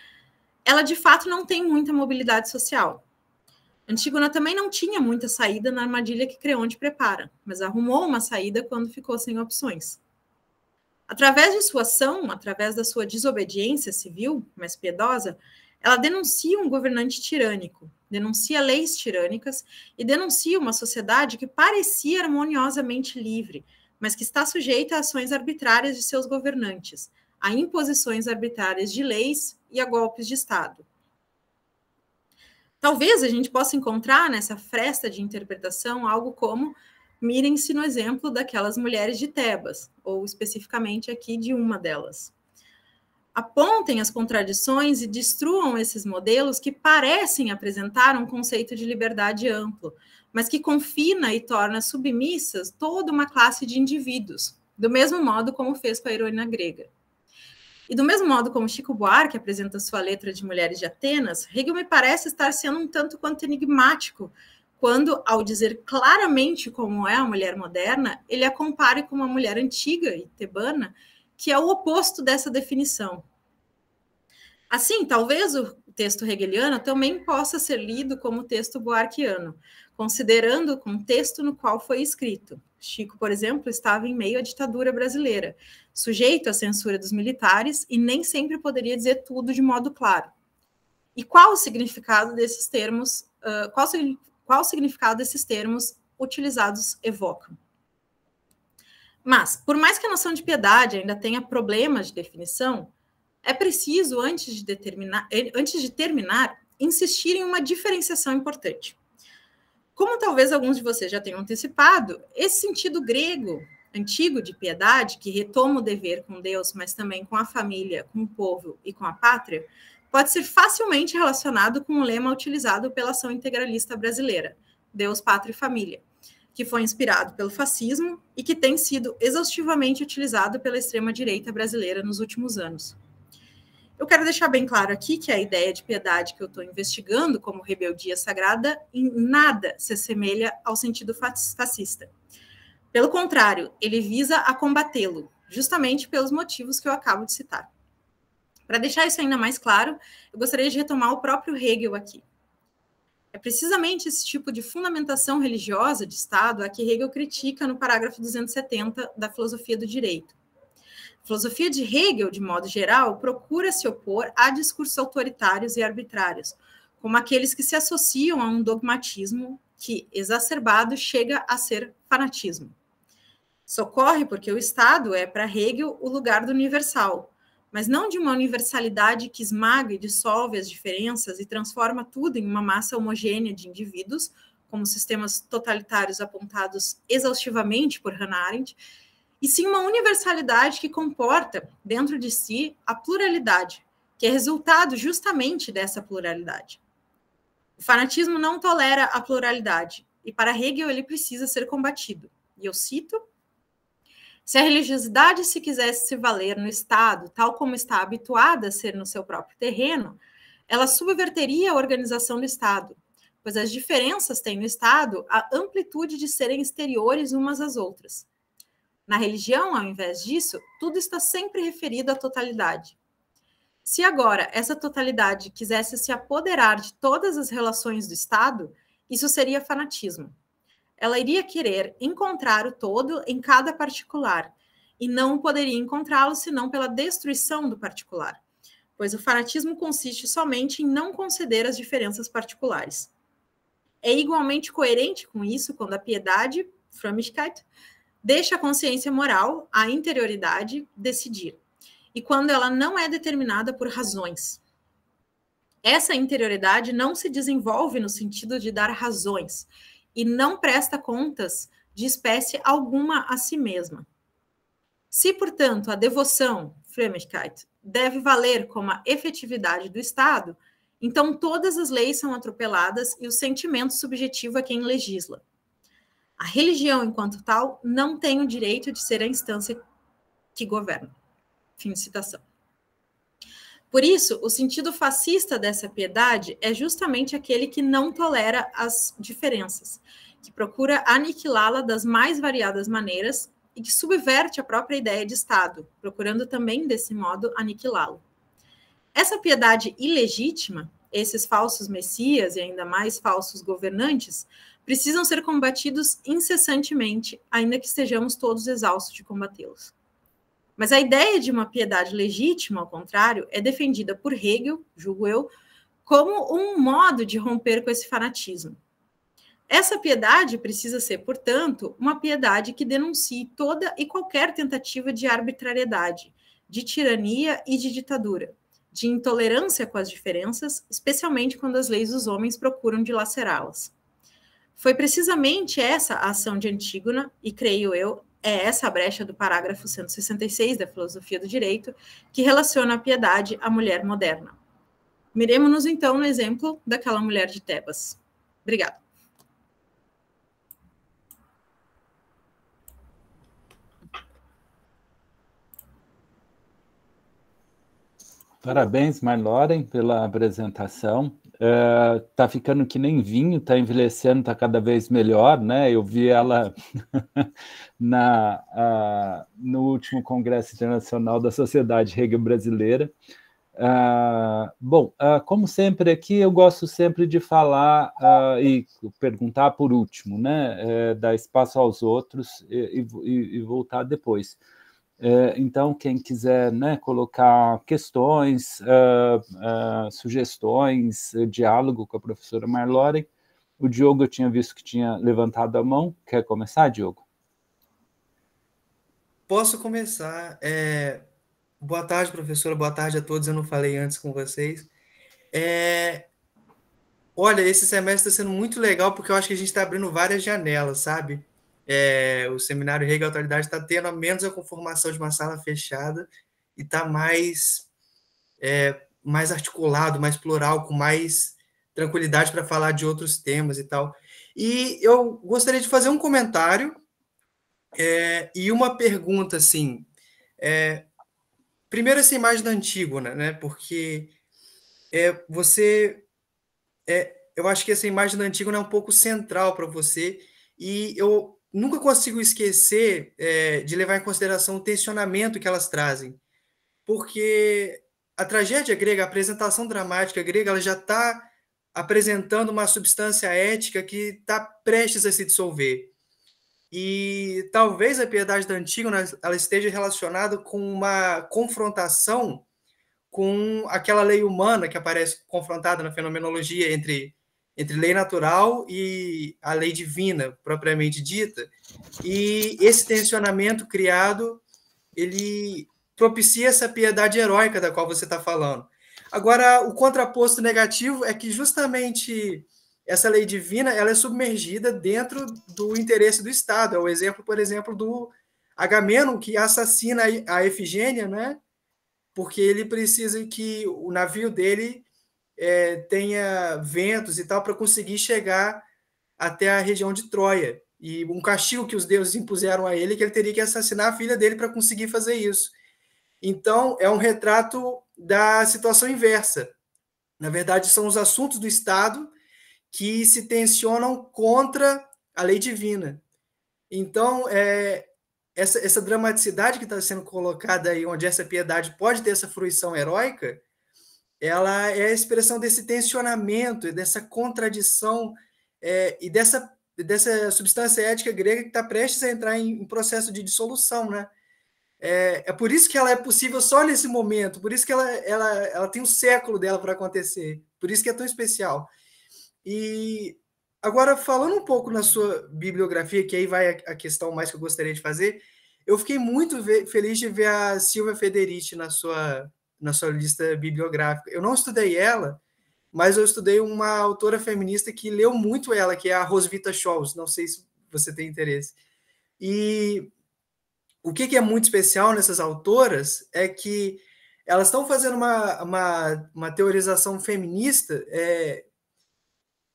ela, de fato, não tem muita mobilidade social. Antígona também não tinha muita saída na armadilha que Creonte prepara, mas arrumou uma saída quando ficou sem opções. Através de sua ação, através da sua desobediência civil, mais piedosa, ela denuncia um governante tirânico, denuncia leis tirânicas e denuncia uma sociedade que parecia harmoniosamente livre, mas que está sujeita a ações arbitrárias de seus governantes, a imposições arbitrárias de leis e a golpes de Estado. Talvez a gente possa encontrar nessa fresta de interpretação algo como: mirem-se no exemplo daquelas mulheres de Tebas, ou especificamente aqui de uma delas. Apontem as contradições e destruam esses modelos que parecem apresentar um conceito de liberdade amplo, mas que confina e torna submissas toda uma classe de indivíduos, do mesmo modo como fez com a heroína grega. E do mesmo modo como Chico Buarque apresenta sua letra de Mulheres de Atenas, Hegel me parece estar sendo um tanto quanto enigmático quando, ao dizer claramente como é a mulher moderna, ele a compare com uma mulher antiga e tebana, que é o oposto dessa definição. Assim, talvez o texto hegeliano também possa ser lido como texto buarquiano, considerando o contexto no qual foi escrito. Chico, por exemplo, estava em meio à ditadura brasileira, sujeito à censura dos militares e nem sempre poderia dizer tudo de modo claro. E qual o significado desses termos, qual o significado desses termos utilizados evocam? Mas, por mais que a noção de piedade ainda tenha problemas de definição, é preciso, antes de terminar, insistir em uma diferenciação importante. Como talvez alguns de vocês já tenham antecipado, esse sentido grego antigo de piedade, que retoma o dever com Deus, mas também com a família, com o povo e com a pátria, pode ser facilmente relacionado com o lema utilizado pela ação integralista brasileira, Deus, Pátria e Família, que foi inspirado pelo fascismo e que tem sido exaustivamente utilizado pela extrema-direita brasileira nos últimos anos. Eu quero deixar bem claro aqui que a ideia de piedade que eu estou investigando como rebeldia sagrada em nada se assemelha ao sentido fascista. Pelo contrário, ele visa a combatê-lo, justamente pelos motivos que eu acabo de citar. Para deixar isso ainda mais claro, eu gostaria de retomar o próprio Hegel aqui. É precisamente esse tipo de fundamentação religiosa de Estado a que Hegel critica no parágrafo 270 da Filosofia do Direito. A filosofia de Hegel, de modo geral, procura se opor a discursos autoritários e arbitrários, como aqueles que se associam a um dogmatismo que, exacerbado, chega a ser fanatismo. Isso ocorre porque o Estado é, para Hegel, o lugar do universal, mas não de uma universalidade que esmaga e dissolve as diferenças e transforma tudo em uma massa homogênea de indivíduos, como sistemas totalitários apontados exaustivamente por Hannah Arendt, e sim uma universalidade que comporta, dentro de si, a pluralidade, que é resultado justamente dessa pluralidade. O fanatismo não tolera a pluralidade, e para Hegel ele precisa ser combatido. E eu cito: se a religiosidade se quisesse se valer no Estado, tal como está habituada a ser no seu próprio terreno, ela subverteria a organização do Estado, pois as diferenças têm no Estado a amplitude de serem exteriores umas às outras. Na religião, ao invés disso, tudo está sempre referido à totalidade. Se agora essa totalidade quisesse se apoderar de todas as relações do Estado, isso seria fanatismo. Ela iria querer encontrar o todo em cada particular, e não poderia encontrá-lo senão pela destruição do particular, pois o fanatismo consiste somente em não conceder as diferenças particulares. É igualmente coerente com isso quando a piedade, Frömmigkeit, deixa a consciência moral, a interioridade, decidir, e quando ela não é determinada por razões. Essa interioridade não se desenvolve no sentido de dar razões, e não presta contas de espécie alguma a si mesma. Se, portanto, a devoção, Frömmigkeit, deve valer como a efetividade do Estado, então todas as leis são atropeladas e o sentimento subjetivo é quem legisla. A religião, enquanto tal, não tem o direito de ser a instância que governa. Fim de citação. Por isso, o sentido fascista dessa piedade é justamente aquele que não tolera as diferenças, que procura aniquilá-la das mais variadas maneiras e que subverte a própria ideia de Estado, procurando também, desse modo, aniquilá-lo. Essa piedade ilegítima, esses falsos messias e ainda mais falsos governantes, precisam ser combatidos incessantemente, ainda que estejamos todos exaustos de combatê-los. Mas a ideia de uma piedade legítima, ao contrário, é defendida por Hegel, julgo eu, como um modo de romper com esse fanatismo. Essa piedade precisa ser, portanto, uma piedade que denuncie toda e qualquer tentativa de arbitrariedade, de tirania e de ditadura, de intolerância com as diferenças, especialmente quando as leis dos homens procuram dilacerá-las. Foi precisamente essa a ação de Antígona, e creio eu, é essa a brecha do parágrafo 166 da Filosofia do Direito, que relaciona a piedade à mulher moderna. Miremos-nos, então, no exemplo daquela mulher de Tebas. Obrigada. Parabéns, Marloren, pela apresentação. Tá ficando que nem vinho, tá envelhecendo, tá cada vez melhor, né? Eu vi ela no último Congresso Internacional da Sociedade Hegel Brasileira. Como sempre aqui, eu gosto sempre de falar e perguntar por último, né? Dar espaço aos outros e voltar depois. Então, quem quiser, né, colocar questões, sugestões, diálogo com a professora Marloren. O Diogo, eu tinha visto que tinha levantado a mão. Quer começar, Diogo? Posso começar. Boa tarde, professora. Boa tarde a todos. Eu não falei antes com vocês. Olha, esse semestre está sendo muito legal porque eu acho que a gente está abrindo várias janelas, sabe? O seminário Hegel e Autoridade está tendo menos a conformação de uma sala fechada e está mais articulado, mais plural, com mais tranquilidade para falar de outros temas e tal. E eu gostaria de fazer um comentário e uma pergunta, assim. Primeiro, essa imagem da Antígona, né? Porque eu acho que essa imagem da Antígona é um pouco central para você, e eu nunca consigo esquecer de levar em consideração o tensionamento que elas trazem, porque a tragédia grega, a apresentação dramática grega, ela já está apresentando uma substância ética que está prestes a se dissolver. E talvez a piedade da Antígona ela esteja relacionada com uma confrontação com aquela lei humana que aparece confrontada na fenomenologia entre lei natural e a lei divina, propriamente dita. E esse tensionamento criado, ele propicia essa piedade heróica da qual você está falando. Agora, o contraposto negativo é que justamente essa lei divina ela é submergida dentro do interesse do Estado. É o exemplo, por exemplo, do Agamenon, que assassina a Efigênia, né? Porque ele precisa que o navio dele tenha ventos e tal para conseguir chegar até a região de Troia. E um castigo que os deuses impuseram a ele, que ele teria que assassinar a filha dele para conseguir fazer isso. Então, é um retrato da situação inversa. Na verdade, são os assuntos do Estado que se tensionam contra a lei divina. Então, essa dramaticidade que está sendo colocada aí, onde essa piedade pode ter essa fruição heróica, ela é a expressão desse tensionamento, dessa contradição e dessa substância ética grega que está prestes a entrar em processo de dissolução, né? É por isso que ela é possível só nesse momento, por isso que ela tem um século dela para acontecer, por isso que é tão especial. E agora, falando um pouco na sua bibliografia, que aí vai a questão mais que eu gostaria de fazer, eu fiquei muito feliz de ver a Silvia Federici na sua lista bibliográfica. Eu não estudei ela, mas eu estudei uma autora feminista que leu muito ela, que é a Roswitha Scholz. Não sei se você tem interesse. E o que é muito especial nessas autoras é que elas estão fazendo uma teorização feminista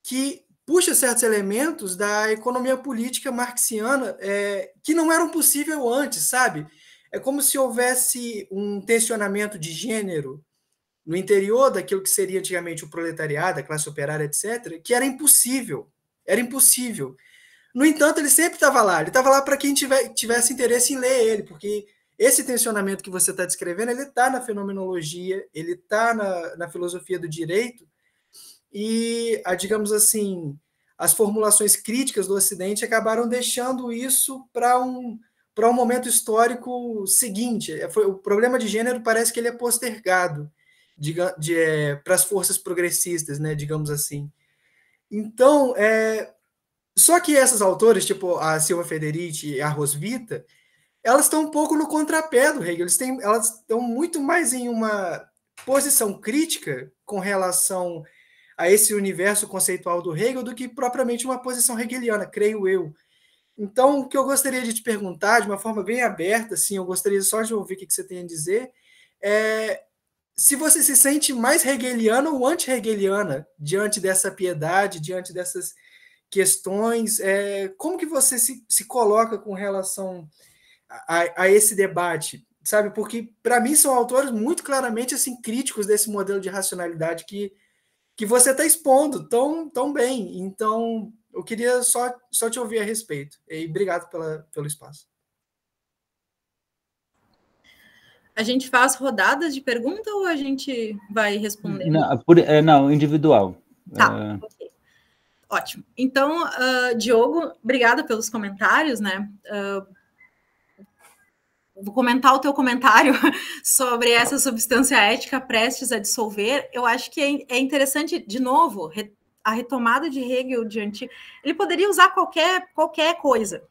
que puxa certos elementos da economia política marxiana que não eram possível antes, sabe? É como se houvesse um tensionamento de gênero no interior daquilo que seria antigamente o proletariado, a classe operária, etc., que era impossível. Era impossível. No entanto, ele sempre estava lá. Ele estava lá para quem tivesse interesse em ler ele, porque esse tensionamento que você está descrevendo, ele está na fenomenologia, ele está na filosofia do direito, e, digamos assim, as formulações críticas do Ocidente acabaram deixando isso para um momento histórico seguinte. O problema de gênero parece que ele é postergado para as forças progressistas, né, digamos assim. Então, só que essas autoras, tipo a Silva Federici e a Roswitha, elas estão um pouco no contrapé do Hegel. Elas estão muito mais em uma posição crítica com relação a esse universo conceitual do Hegel do que propriamente uma posição hegeliana, creio eu. Então, o que eu gostaria de te perguntar, de uma forma bem aberta, assim, eu gostaria só de ouvir o que você tem a dizer, se você se sente mais hegeliana ou anti-hegeliana diante dessa piedade, diante dessas questões, como que você se coloca com relação a esse debate, sabe? Porque, para mim, são autores muito claramente assim, críticos desse modelo de racionalidade que você está expondo tão bem. Então, eu queria só te ouvir a respeito. E obrigado pelo espaço. A gente faz rodadas de pergunta ou a gente vai respondendo? Não, individual. Tá, ok. Ótimo. Então, Diogo, obrigada pelos comentários, né? Vou comentar o teu comentário sobre essa substância ética prestes a dissolver. Eu acho que é interessante, de novo, a retomada de Hegel diante. Ele poderia usar qualquer coisa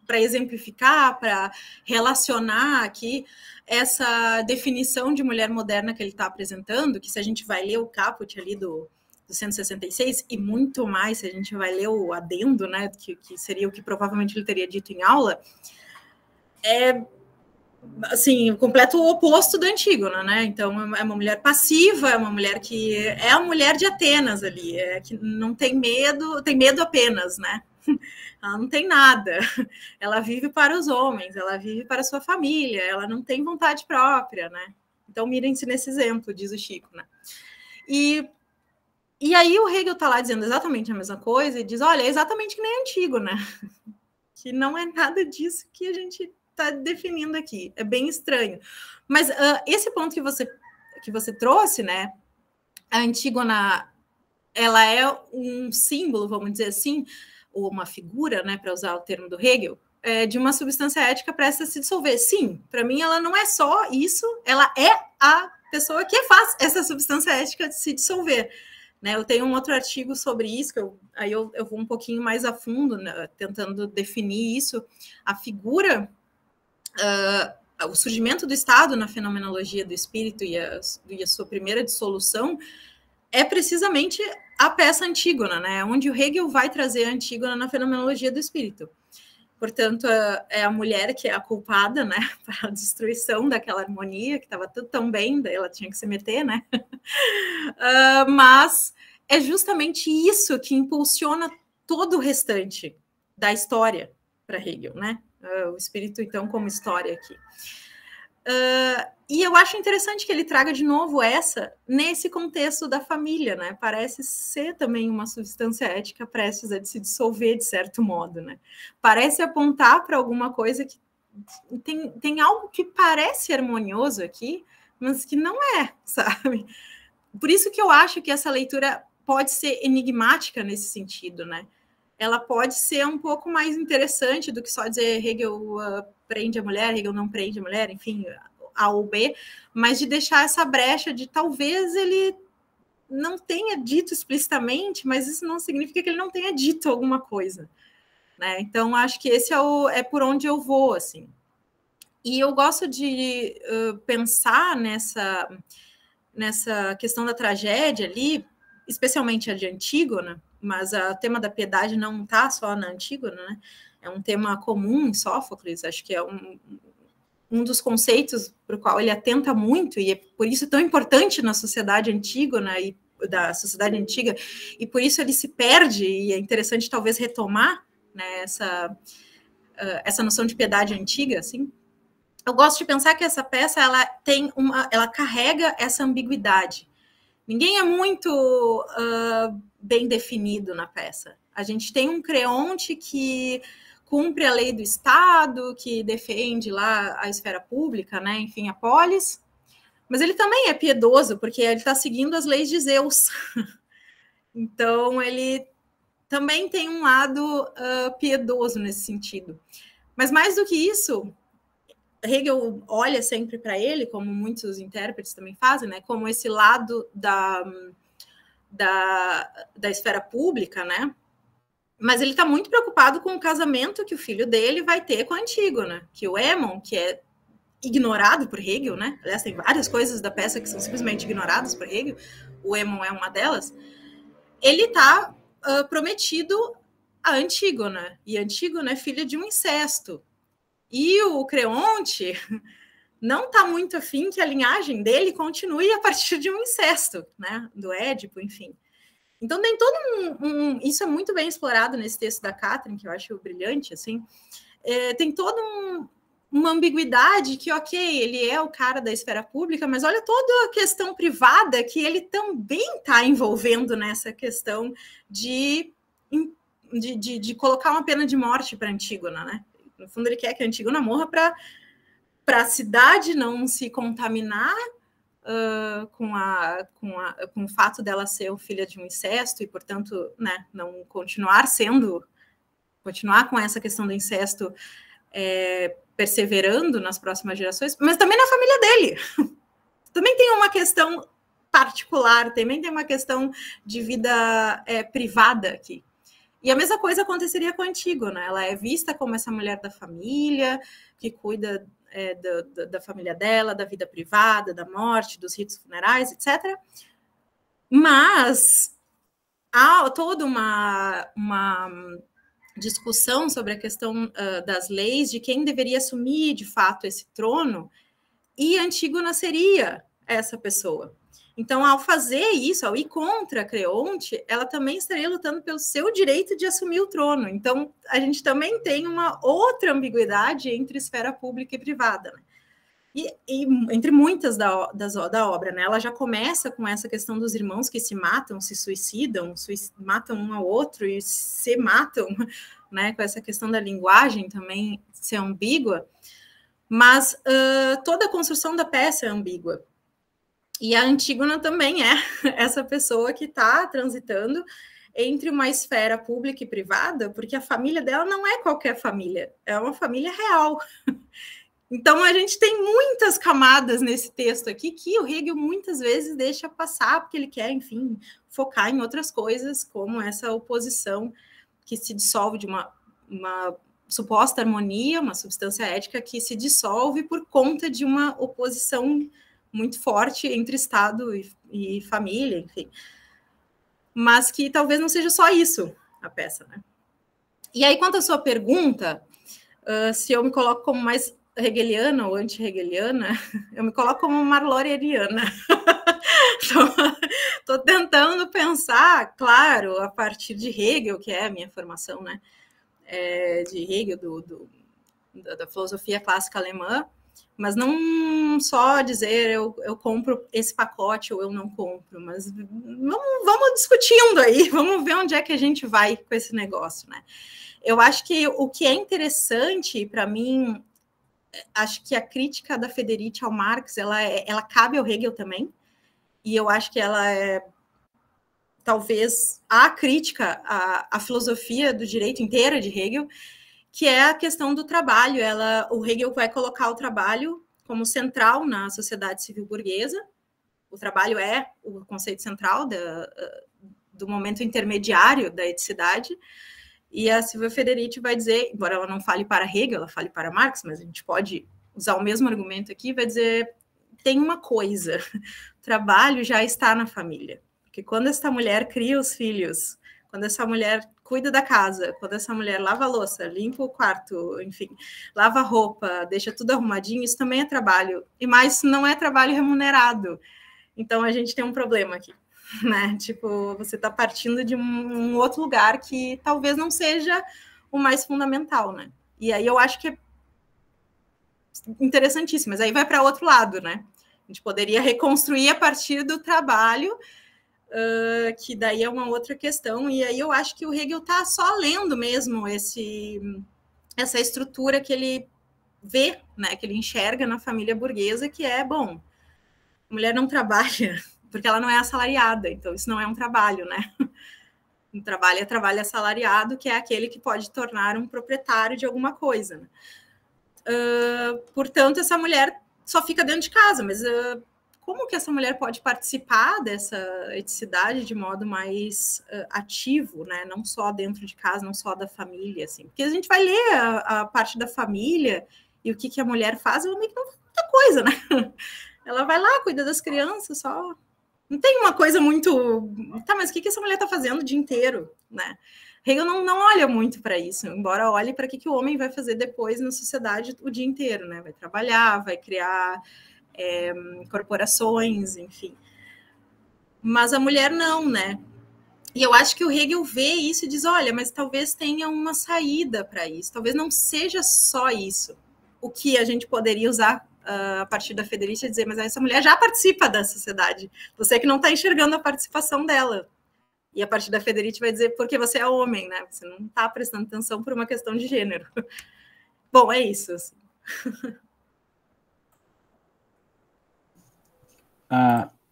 para exemplificar, para relacionar aqui essa definição de mulher moderna que ele está apresentando, que se a gente vai ler o caput ali do 166, e muito mais se a gente vai ler o adendo, né, que seria o que provavelmente ele teria dito em aula, é assim, o completo oposto do Antígona, né? Então, é uma mulher passiva, é uma mulher que é a mulher de Atenas ali, que não tem medo apenas, né? Ela não tem nada, ela vive para os homens, ela vive para a sua família, ela não tem vontade própria, né? Então, mirem-se nesse exemplo, diz o Chico, né? E aí o Hegel está lá dizendo exatamente a mesma coisa e diz, olha, é exatamente que nem antigo, né? Que não é nada disso que a gente está definindo aqui. É bem estranho. Mas esse ponto que você trouxe, né? A Antígona, ela é um símbolo, vamos dizer assim, ou uma figura, né, para usar o termo do Hegel, de uma substância ética prestes a se dissolver. Sim, para mim ela não é só isso, ela é a pessoa que faz essa substância ética se dissolver. Né, eu tenho um outro artigo sobre isso, que aí eu vou um pouquinho mais a fundo, né, tentando definir isso. A figura, o surgimento do Estado na fenomenologia do espírito e a sua primeira dissolução é precisamente a peça Antígona, né, onde o Hegel vai trazer a Antígona na fenomenologia do espírito. Portanto, é a mulher que é a culpada, né, para a destruição daquela harmonia, que estava tudo tão bem, daí ela tinha que se meter, né? Mas é justamente isso que impulsiona todo o restante da história para Hegel, né? O espírito, então, como história aqui. E eu acho interessante que ele traga de novo essa nesse contexto da família, né? Parece ser também uma substância ética prestes a se dissolver, de certo modo, né? Parece apontar para alguma coisa que tem algo que parece harmonioso aqui, mas que não é, sabe? Por isso que eu acho que essa leitura pode ser enigmática nesse sentido, né? Ela pode ser um pouco mais interessante do que só dizer Hegel prende a mulher, Hegel não prende a mulher, enfim, A ou B, mas de deixar essa brecha de talvez ele não tenha dito explicitamente, mas isso não significa que ele não tenha dito alguma coisa, né? Então, acho que esse é por onde eu vou, assim. E eu gosto de pensar nessa questão da tragédia ali, especialmente a de Antígona, mas o tema da piedade não está só na Antígona, né? É um tema comum em Sófocles, acho que é um dos conceitos para o qual ele atenta muito, e é por isso tão importante na sociedade antígona e da sociedade antiga, e por isso ele se perde, e é interessante talvez retomar, né, essa noção de piedade antiga, assim. Eu gosto de pensar que essa peça ela carrega essa ambiguidade. Ninguém é muito bem definido na peça. A gente tem um Creonte que cumpre a lei do Estado, que defende lá a esfera pública, né? Enfim, a polis, mas ele também é piedoso, porque ele está seguindo as leis de Zeus. Então, ele também tem um lado piedoso nesse sentido. Mas mais do que isso, Hegel olha sempre para ele, como muitos intérpretes também fazem, né? Como esse lado da esfera pública, né? Mas ele está muito preocupado com o casamento que o filho dele vai ter com a Antígona, que o Aemon, que é ignorado por Hegel, né? Aliás, tem várias coisas da peça que são simplesmente ignoradas por Hegel, o Aemon é uma delas. Ele está prometido a Antígona, e a Antígona é filha de um incesto. E o Creonte não está muito afim que a linhagem dele continue a partir de um incesto, né? Do Édipo, enfim. Então tem todo isso é muito bem explorado nesse texto da Catherine, que eu acho brilhante, assim. Tem toda uma ambiguidade que, ok, ele é o cara da esfera pública, mas olha toda a questão privada que ele também está envolvendo nessa questão de colocar uma pena de morte para Antígona, né? No fundo, ele quer que a Antígona morra para a cidade não se contaminar com o fato dela ser filha de um incesto e, portanto, né, não continuar com essa questão do incesto perseverando nas próximas gerações, mas também na família dele. Também tem uma questão particular, também tem uma questão de vida privada aqui. E a mesma coisa aconteceria com a Antígona. Ela é vista como essa mulher da família, que cuida da família dela, da vida privada, da morte, dos ritos funerais, etc. Mas há toda uma discussão sobre a questão das leis, de quem deveria assumir, de fato, esse trono, e Antígona seria essa pessoa. Então, ao fazer isso, ao ir contra Creonte, ela também estaria lutando pelo seu direito de assumir o trono. Então, a gente também tem uma outra ambiguidade entre esfera pública e privada, né? E entre muitas da obra, né? Ela já começa com essa questão dos irmãos que se matam, se suicidam, matam um ao outro e se matam, né? Com essa questão da linguagem também ser ambígua, mas toda a construção da peça é ambígua. E a Antígona também é essa pessoa que está transitando entre uma esfera pública e privada, porque a família dela não é qualquer família, é uma família real. Então, a gente tem muitas camadas nesse texto aqui que o Hegel muitas vezes deixa passar, porque ele quer, enfim, focar em outras coisas, como essa oposição que se dissolve de uma suposta harmonia, uma substância ética que se dissolve por conta de uma oposição muito forte entre Estado e família, enfim. Mas que talvez não seja só isso a peça, né? E aí, quanto à sua pergunta, se eu me coloco como mais hegeliana ou anti-hegeliana, eu me coloco como marloriana. Estou tentando pensar, claro, a partir de Hegel, que é a minha formação, né? De Hegel, da filosofia clássica alemã, mas não só dizer eu compro esse pacote ou eu não compro, mas vamos discutindo aí, vamos ver onde é que a gente vai com esse negócio, né? Eu acho que o que é interessante para mim, acho que a crítica da Federici ao Marx, ela cabe ao Hegel também, e eu acho que ela é talvez a crítica à filosofia do direito inteira de Hegel, que é a questão do trabalho. O Hegel vai colocar o trabalho como central na sociedade civil burguesa. O trabalho é o conceito central do momento intermediário da eticidade. E a Silvia Federici vai dizer, embora ela não fale para Hegel, ela fale para Marx, mas a gente pode usar o mesmo argumento aqui, vai dizer, tem uma coisa, o trabalho já está na família. Porque quando esta mulher cria os filhos quando essa mulher cuida da casa, quando essa mulher lava a louça, limpa o quarto, enfim, lava a roupa, deixa tudo arrumadinho, isso também é trabalho. E mais, não é trabalho remunerado. Então, a gente tem um problema aqui, né? Tipo, você está partindo de um outro lugar que talvez não seja o mais fundamental, né? E aí eu acho que é interessantíssimo, mas aí vai para outro lado, né? A gente poderia reconstruir a partir do trabalho, que daí é uma outra questão, e aí eu acho que o Hegel está só lendo mesmo essa estrutura que ele vê, né, que ele enxerga na família burguesa, que é, bom, a mulher não trabalha, porque ela não é assalariada, então isso não é um trabalho, né? Um trabalho é trabalho assalariado, que é aquele que pode tornar um proprietário de alguma coisa, né? Portanto, essa mulher só fica dentro de casa, mas como que essa mulher pode participar dessa eticidade de modo mais ativo, né? Não só dentro de casa, não só da família, assim. Porque a gente vai ler a parte da família e o que a mulher faz, ela meio que não faz muita coisa, né? Ela vai lá, cuida das crianças, só... Não tem uma coisa muito... Tá, mas o que essa mulher tá fazendo o dia inteiro, né? Hegel não olha muito para isso, embora olhe para que o homem vai fazer depois na sociedade o dia inteiro, né? Vai trabalhar, vai criar corporações, enfim. Mas a mulher não, né? E eu acho que o Hegel vê isso e diz, olha, mas talvez tenha uma saída para isso, talvez não seja só isso. O que a gente poderia usar a partir da Federici dizer, mas essa mulher já participa da sociedade, você que não está enxergando a participação dela. E a partir da Federici vai dizer, porque você é homem, né? Você não está prestando atenção por uma questão de gênero. Bom, é isso. Assim.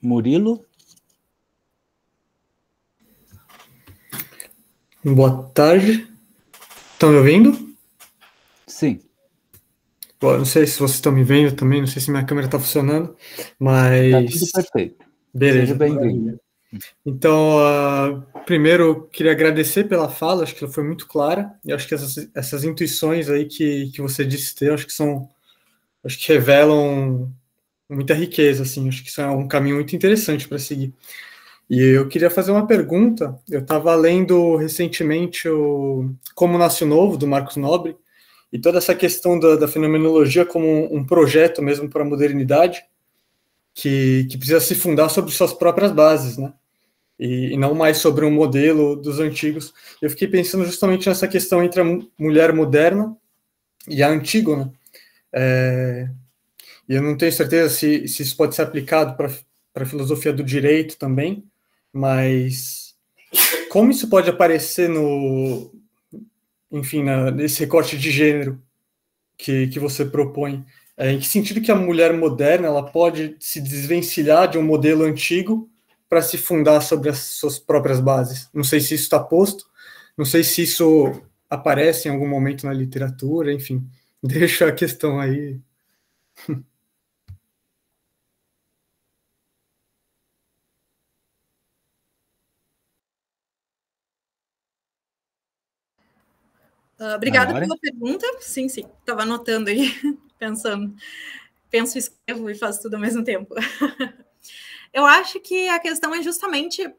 Murilo? Boa tarde. Estão me ouvindo? Sim. Bom, não sei se vocês estão me vendo também, não sei se minha câmera está funcionando, mas... Tá tudo perfeito. Beleza. Seja bem-vindo. Então, primeiro, queria agradecer pela fala, acho que ela foi muito clara, e acho que essas intuições aí que você disse ter, acho que revelam muita riqueza, assim, acho que isso é um caminho muito interessante para seguir. E eu queria fazer uma pergunta, eu estava lendo recentemente o Como Nasce o Novo, do Marcos Nobre, e toda essa questão da fenomenologia como um projeto mesmo para a modernidade, que precisa se fundar sobre suas próprias bases, né? E não mais sobre um modelo dos antigos. Eu fiquei pensando justamente nessa questão entre a mulher moderna e a Antígona. E eu não tenho certeza se isso pode ser aplicado para a filosofia do direito também, mas como isso pode aparecer nesse recorte de gênero que você propõe? Em que sentido que a mulher moderna ela pode se desvencilhar de um modelo antigo para se fundar sobre as suas próprias bases? Não sei se isso está posto, não sei se isso aparece em algum momento na literatura, enfim, deixa a questão aí. Obrigada pela pergunta. Sim, estava anotando aí, pensando. Penso, escrevo e faço tudo ao mesmo tempo. Eu acho que a questão é justamente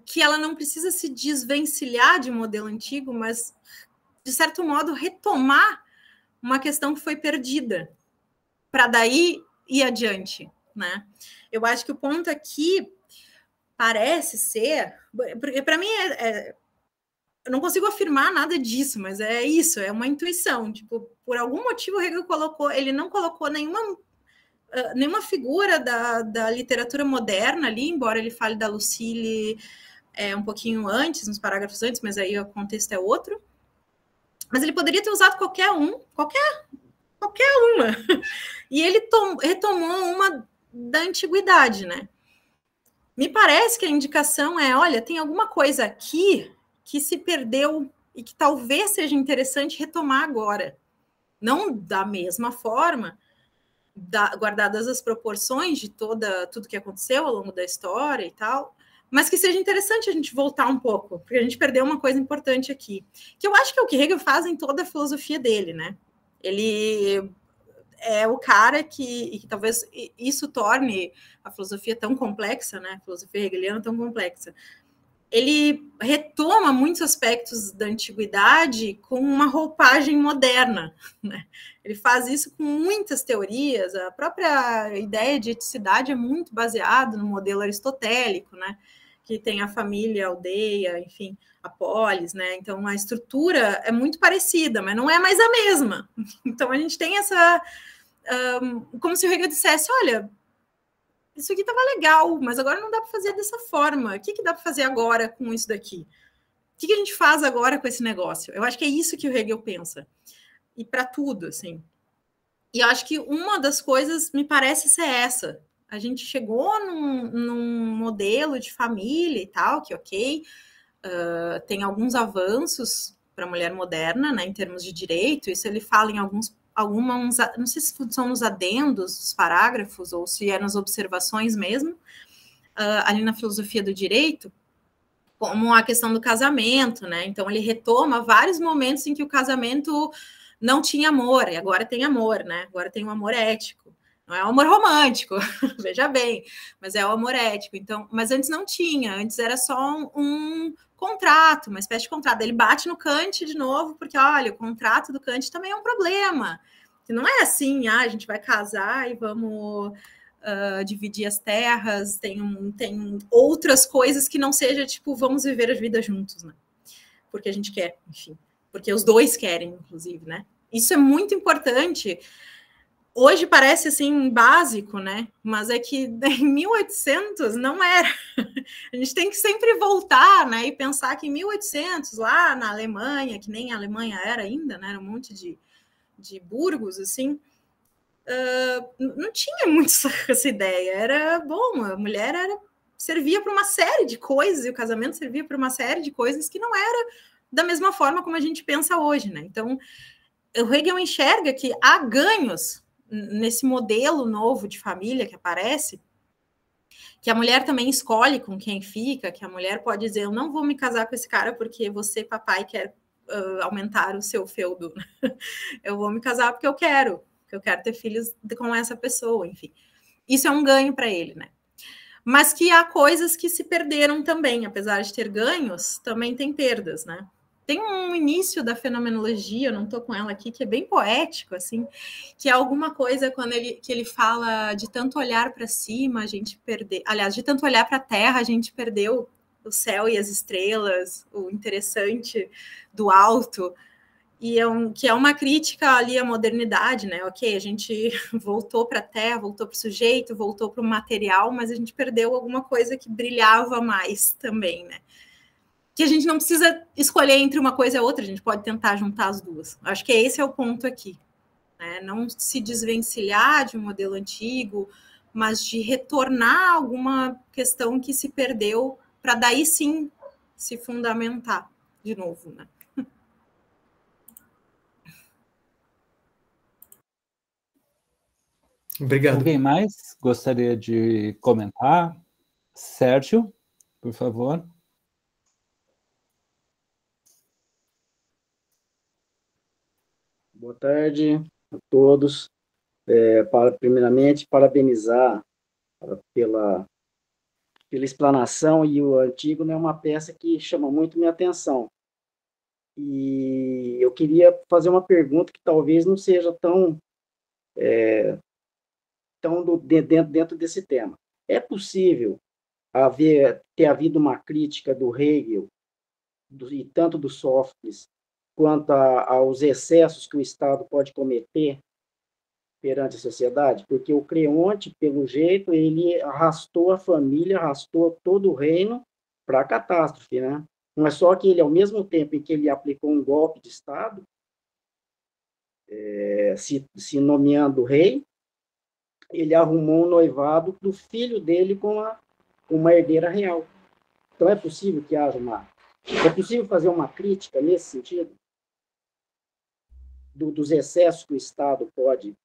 que ela não precisa se desvencilhar de um modelo antigo, mas, de certo modo, retomar uma questão que foi perdida, para daí ir adiante, né? Eu acho que o ponto aqui parece ser... Porque, para mim, eu não consigo afirmar nada disso, mas é isso, é uma intuição. Tipo, por algum motivo, o Hegel ele não colocou nenhuma figura da literatura moderna ali, embora ele fale da Lucile um pouquinho antes, uns parágrafos antes, mas aí o contexto é outro. Mas ele poderia ter usado qualquer uma. E ele retomou uma da antiguidade, né? Me parece que a indicação é, olha, tem alguma coisa aqui que se perdeu e que talvez seja interessante retomar agora. Não da mesma forma, guardadas as proporções de tudo que aconteceu ao longo da história e tal, mas que seja interessante a gente voltar um pouco, porque a gente perdeu uma coisa importante aqui, que eu acho que é o que Hegel faz em toda a filosofia dele, né? Ele é o cara que talvez isso torne a filosofia tão complexa, né? A filosofia hegeliana tão complexa. ele retoma muitos aspectos da antiguidade com uma roupagem moderna, né? Ele faz isso com muitas teorias. A própria ideia de eticidade é muito baseada no modelo aristotélico, né? Que tem a família, a aldeia, enfim, a polis, né? Então a estrutura é muito parecida, mas não é mais a mesma. Então a gente tem essa, como se o Hegel dissesse, olha, isso aqui estava legal, mas agora não dá para fazer dessa forma. O que dá para fazer agora com isso daqui? O que a gente faz agora com esse negócio? Eu acho que é isso que o Hegel pensa. E para tudo, assim. E eu acho que uma das coisas me parece ser essa. A gente chegou num modelo de família e tal, que ok, tem alguns avanços para a mulher moderna, né, em termos de direito. Isso ele fala em alguns, não sei se são nos adendos dos parágrafos ou se é nas observações mesmo, ali na filosofia do direito, como a questão do casamento, né? Então ele retoma vários momentos em que o casamento não tinha amor, e agora tem amor, né? Agora tem um amor ético. Não é o amor romântico, veja bem, mas é o amor ético. Então, mas antes não tinha, antes era só um contrato, uma espécie de contrato. Ele bate no Kant de novo, porque olha, o contrato do Kant também é um problema. Que não é assim, a gente vai casar e vamos dividir as terras, tem outras coisas que não seja tipo, vamos viver a vida juntos, né? Porque a gente quer, enfim, porque os dois querem, inclusive, né? Isso é muito importante. Hoje parece assim básico, né? Mas é que em 1800 não era. A gente tem que sempre voltar, né? E pensar que em 1800 lá na Alemanha, que nem a Alemanha era ainda, né? Era um monte de burgos assim. Não tinha muito essa ideia. Era bom, a mulher servia para uma série de coisas e o casamento servia para uma série de coisas que não era da mesma forma como a gente pensa hoje, né? Então, o Hegel enxerga que há ganhos nesse modelo novo de família que aparece, que a mulher também escolhe com quem fica, que a mulher pode dizer, eu não vou me casar com esse cara porque você, papai, quer aumentar o seu feudo. Eu vou me casar porque eu quero ter filhos com essa pessoa, enfim. Isso é um ganho para ele, né? Mas que há coisas que se perderam também, apesar de ter ganhos, também tem perdas, né? Tem um início da fenomenologia, eu não estou com ela aqui, que é bem poético, assim, que é alguma coisa que ele fala de tanto olhar para cima, a gente perdeu, aliás, de tanto olhar para a Terra, a gente perdeu o céu e as estrelas, o interessante do alto, e que é uma crítica ali à modernidade, né? Ok, a gente voltou para a Terra, voltou para o sujeito, voltou para o material, mas a gente perdeu alguma coisa que brilhava mais também, né? Que a gente não precisa escolher entre uma coisa e outra, a gente pode tentar juntar as duas. Acho que esse é o ponto aqui, né? Não se desvencilhar de um modelo antigo, mas de retornar a alguma questão que se perdeu para daí sim se fundamentar de novo, né? Obrigado. Alguém mais gostaria de comentar? Sérgio, por favor. Boa tarde a todos. Primeiramente, parabenizar pela explanação, e o Antígona é uma peça que chama muito minha atenção. E eu queria fazer uma pergunta que talvez não seja tão dentro desse tema. É possível ter havido uma crítica do Hegel, e tanto do Sófocles, quanto aos excessos que o Estado pode cometer perante a sociedade? Porque o Creonte, pelo jeito, ele arrastou a família, arrastou todo o reino para a catástrofe, né? Não é só que ele, ao mesmo tempo em que ele aplicou um golpe de Estado, se nomeando rei, ele arrumou um noivado do filho dele com uma herdeira real. Então é possível que haja é possível fazer uma crítica nesse sentido? Dos excessos que o Estado pode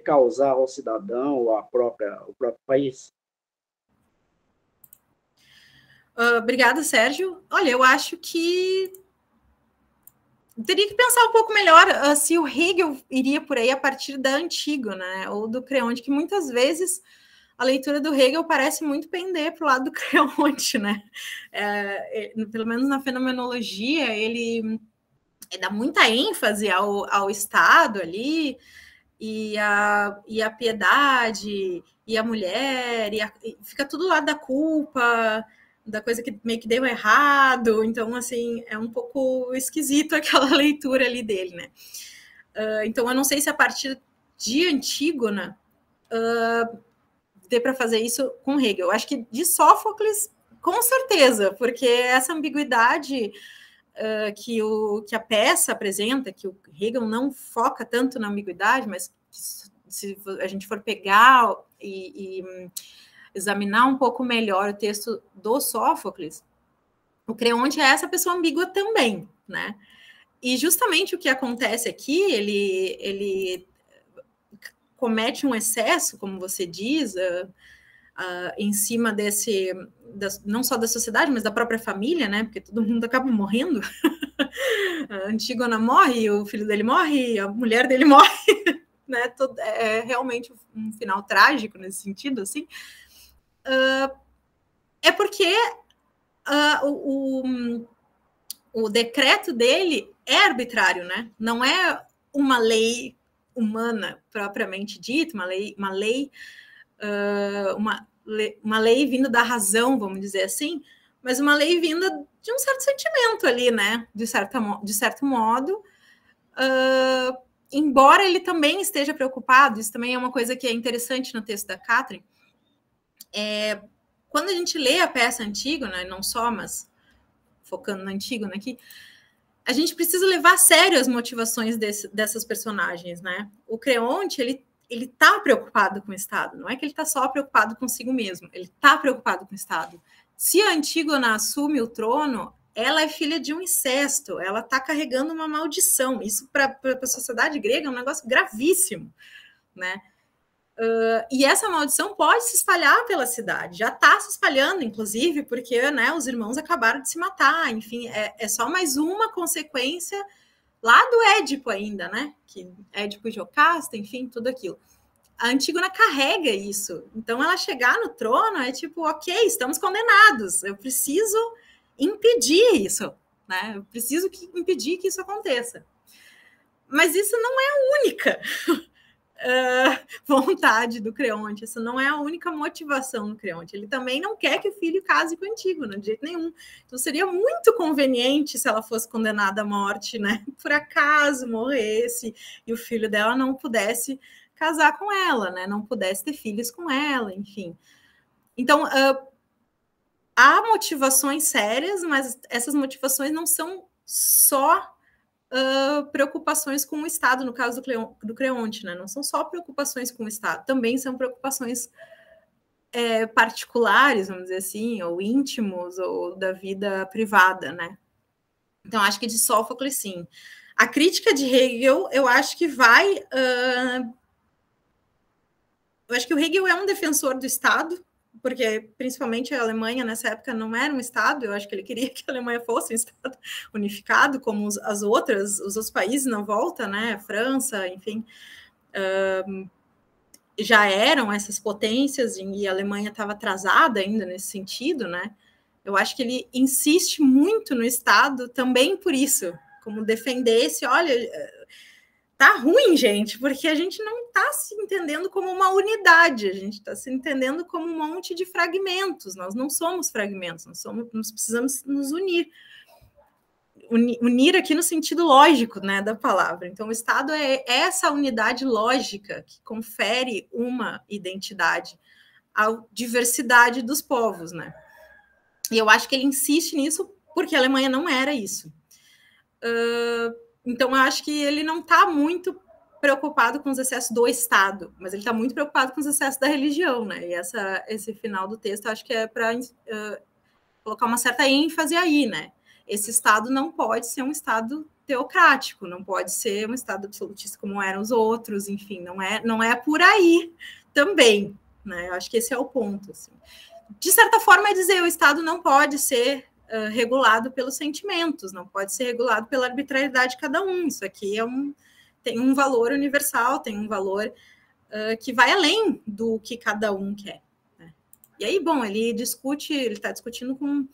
causar ao cidadão ou o próprio país? Obrigada, Sérgio. Olha, eu acho que teria que pensar um pouco melhor se o Hegel iria por aí a partir da Antígona, né, ou do Creonte, que muitas vezes a leitura do Hegel parece muito pender para o lado do Creonte, né? Pelo menos na fenomenologia, ele dá muita ênfase ao Estado ali, e a piedade, e a mulher, e fica tudo lá da culpa, da coisa que meio que deu errado. Então, assim, é um pouco esquisito aquela leitura ali dele, né? Então, eu não sei se a partir de Antígona dê para fazer isso com Hegel. Eu acho que de Sófocles, com certeza, porque essa ambiguidade que a peça apresenta, que o Hegel não foca tanto na ambiguidade, mas se a gente for pegar e examinar um pouco melhor o texto do Sófocles, o Creonte é essa pessoa ambígua também, né? E justamente o que acontece aqui, ele comete um excesso, como você diz, em cima não só da sociedade, mas da própria família, né? Porque todo mundo acaba morrendo. A Antígona morre, o filho dele morre, a mulher dele morre, né? É realmente um final trágico nesse sentido, assim. É porque o decreto dele é arbitrário, né? Não é uma lei humana propriamente dita, uma lei vinda da razão, vamos dizer assim, mas uma lei vinda de um certo sentimento ali, né? De certo modo, embora ele também esteja preocupado, isso também é uma coisa que é interessante no texto da Catherine, quando a gente lê a peça Antígona, não só, mas focando na Antígona aqui, a gente precisa levar a sério as motivações dessas personagens, né? O Creonte, ele está preocupado com o Estado, não é que ele está só preocupado consigo mesmo, ele está preocupado com o Estado. Se a Antígona assume o trono, ela é filha de um incesto, ela está carregando uma maldição. Isso, para a sociedade grega, é um negócio gravíssimo, né? E essa maldição pode se espalhar pela cidade, já está se espalhando, inclusive, porque, né, os irmãos acabaram de se matar, enfim, é só mais uma consequência lá do Édipo ainda, né? Que Édipo e Jocasta, enfim, tudo aquilo. A Antígona carrega isso. Então, ela chegar no trono é tipo, ok, estamos condenados. Eu preciso impedir isso, né? Eu preciso impedir que isso aconteça. Mas isso não é a única vontade do Creonte. Isso não é a única motivação do Creonte. Ele também não quer que o filho case com Antígona, de jeito nenhum. Então seria muito conveniente se ela fosse condenada à morte, né? Por acaso morresse e o filho dela não pudesse casar com ela, né? Não pudesse ter filhos com ela, enfim. Então, há motivações sérias, mas essas motivações não são só preocupações com o Estado, no caso do Creonte, né? Não são só preocupações com o Estado, também são preocupações particulares, vamos dizer assim, ou íntimos, ou da vida privada, né? Então, acho que de Sófocles, sim. A crítica de Hegel, eu acho que vai... eu acho que o Hegel é um defensor do Estado, porque principalmente a Alemanha nessa época não era um Estado. Eu acho que ele queria que a Alemanha fosse um Estado unificado, como os outros países na volta, né? França, enfim, já eram essas potências e a Alemanha estava atrasada ainda nesse sentido, né? Eu acho que ele insiste muito no Estado também por isso, como defender olha, tá ruim, gente, porque a gente não está se entendendo como uma unidade, a gente está se entendendo como um monte de fragmentos. Nós não somos fragmentos, nós precisamos nos unir. Unir aqui no sentido lógico, né, da palavra. Então, o Estado é essa unidade lógica que confere uma identidade à diversidade dos povos, né? E eu acho que ele insiste nisso porque a Alemanha não era isso. Então, eu acho que ele não está muito preocupado com os excessos do Estado, mas ele está muito preocupado com os excessos da religião, né? E esse final do texto, acho que é para colocar uma certa ênfase aí, né? Esse Estado não pode ser um Estado teocrático, não pode ser um Estado absolutista como eram os outros, enfim, não é por aí também, né? Eu acho que esse é o ponto, assim. De certa forma, é dizer, o Estado não pode ser regulado pelos sentimentos, não pode ser regulado pela arbitrariedade de cada um. Isso aqui tem um valor universal, tem um valor que vai além do que cada um quer, E aí, bom, ele está discutindo com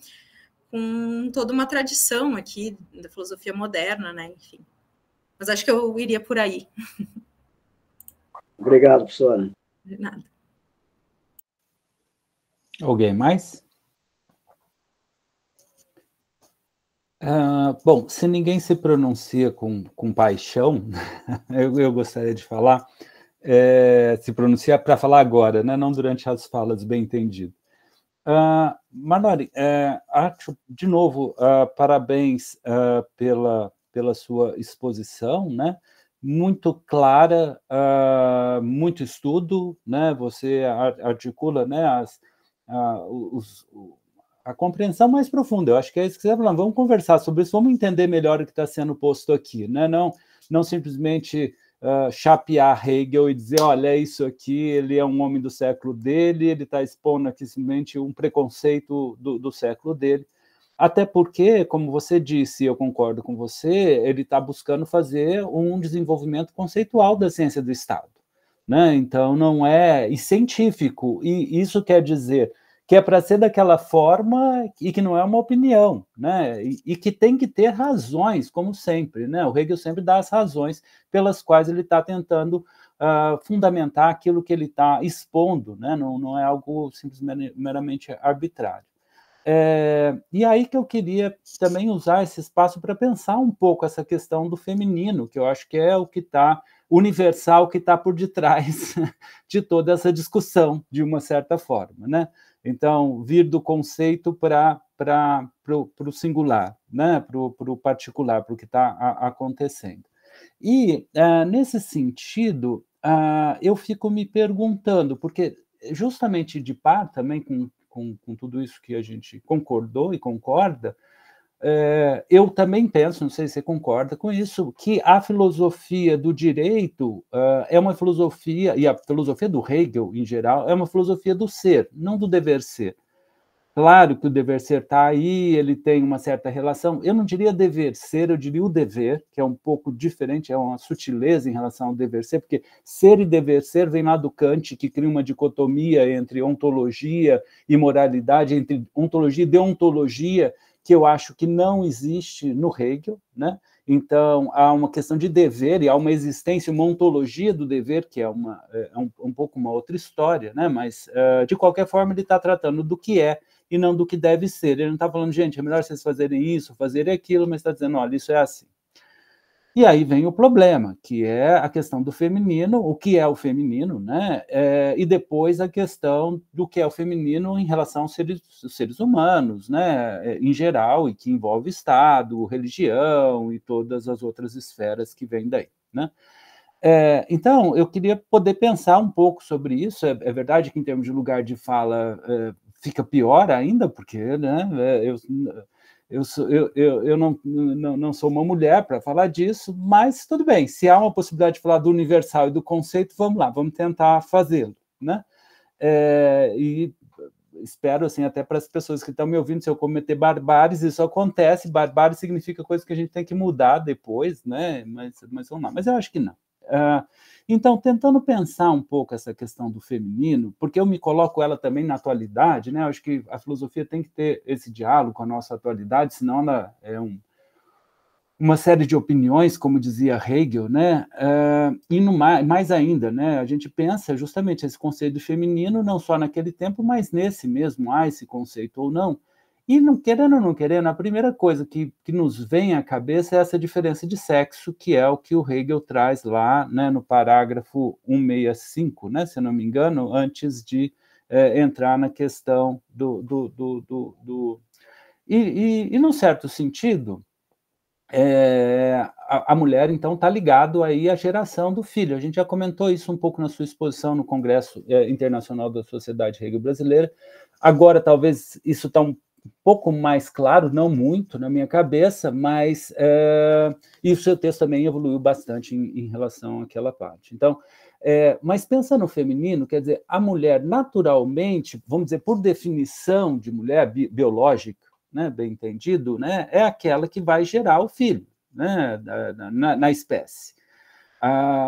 toda uma tradição aqui da filosofia moderna, né? Enfim. Mas acho que eu iria por aí. Obrigado, professora. De nada. Alguém mais? Bom, se ninguém se pronuncia com paixão, eu gostaria de falar, se pronunciar para falar agora, né? Não durante as falas, bem entendido. Manori, acho, de novo, parabéns pela sua exposição, né? Muito clara, muito estudo, né? Você articula, né, a compreensão mais profunda. Eu acho que é isso que você está falando. Vamos conversar sobre isso, vamos entender melhor o que está sendo posto aqui, né? Não simplesmente chapear Hegel e dizer, olha, é isso aqui, ele é um homem do século dele, ele está expondo aqui simplesmente um preconceito do século dele. Até porque, como você disse, eu concordo com você, ele está buscando fazer um desenvolvimento conceitual da ciência do Estado, né? Então, não é... E científico, e isso quer dizer que é para ser daquela forma e que não é uma opinião, né? E que tem que ter razões, como sempre, né? O Hegel sempre dá as razões pelas quais ele está tentando fundamentar aquilo que ele está expondo, né? Não é algo simplesmente meramente arbitrário. E aí que eu queria também usar esse espaço para pensar um pouco essa questão do feminino, que eu acho que é o que está universal, que está por detrás de toda essa discussão, de uma certa forma, né? Então, vir do conceito para o singular, né? Para o particular, para o que está acontecendo. E, nesse sentido, eu fico me perguntando, porque justamente de par também com tudo isso que a gente concordou e concorda, eu também penso, não sei se você concorda com isso, que a filosofia do direito é uma filosofia, e a filosofia do Hegel, em geral, é uma filosofia do ser, não do dever ser. Claro que o dever ser está aí, ele tem uma certa relação, eu não diria dever ser, eu diria o dever, que é um pouco diferente, é uma sutileza em relação ao dever ser, porque ser e dever ser vem lá do Kant, que cria uma dicotomia entre ontologia e moralidade, entre ontologia e deontologia, que eu acho que não existe no Hegel, né? Então, há uma questão de dever e há uma existência, uma ontologia do dever, que é um pouco uma outra história, né? Mas, de qualquer forma, ele está tratando do que é e não do que deve ser. Ele não está falando, gente, é melhor vocês fazerem isso, fazerem aquilo, mas está dizendo, olha, isso é assim. E aí vem o problema, que é a questão do feminino, o que é o feminino, né? E depois a questão do que é o feminino em relação aos seres humanos, né? Em geral, e que envolve Estado, religião e todas as outras esferas que vêm daí, né? Então, eu queria poder pensar um pouco sobre isso. É verdade que, em termos de lugar de fala, fica pior ainda, porque, né, eu não sou uma mulher para falar disso, mas tudo bem, se há uma possibilidade de falar do universal e do conceito, vamos lá, vamos tentar fazê-lo, né? E espero, assim, até para as pessoas que estão me ouvindo, se eu cometer barbáries, isso acontece, barbárie significa coisa que a gente tem que mudar depois, né? Mas vamos lá, mas eu acho que não. Então, tentando pensar um pouco essa questão do feminino, porque eu me coloco ela também na atualidade, né? Eu acho que a filosofia tem que ter esse diálogo com a nossa atualidade, senão ela é uma série de opiniões, como dizia Hegel, né? E mais ainda, né? A gente pensa justamente esse conceito do feminino, não só naquele tempo, mas nesse mesmo, há esse conceito ou não. E, não querendo ou não querendo, a primeira coisa que nos vem à cabeça é essa diferença de sexo, que é o que o Hegel traz lá, né, no parágrafo 165, né, se não me engano, antes de entrar na questão E, num certo sentido, a mulher, então, está ligado aí à geração do filho. A gente já comentou isso um pouco na sua exposição no Congresso Internacional da Sociedade Hegel Brasileira. Agora, talvez, isso está um pouco mais claro, não muito na minha cabeça, mas e o seu texto também evoluiu bastante em relação àquela parte. Então, mas pensando no feminino, quer dizer, a mulher naturalmente, vamos dizer, por definição de mulher biológica, né, bem entendido, né, é aquela que vai gerar o filho, né, na espécie.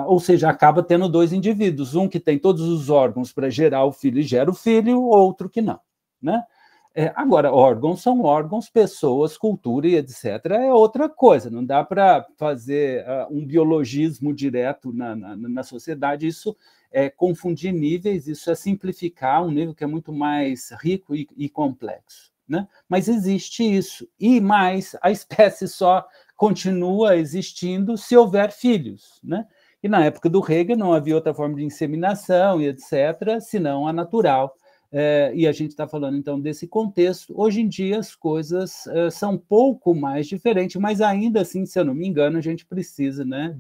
Ou seja, acaba tendo dois indivíduos, um que tem todos os órgãos para gerar o filho e gera o filho, outro que não, né? Agora, órgãos são órgãos, pessoas, cultura e etc. É outra coisa, não dá para fazer um biologismo direto na sociedade, isso é confundir níveis, isso é simplificar um nível que é muito mais rico e complexo, né? Mas existe isso, e mais, a espécie só continua existindo se houver filhos, né? E na época do Hegel não havia outra forma de inseminação e etc., senão a natural. E a gente está falando, então, desse contexto. Hoje em dia, as coisas são um pouco mais diferentes, mas ainda assim, se eu não me engano, a gente precisa, né,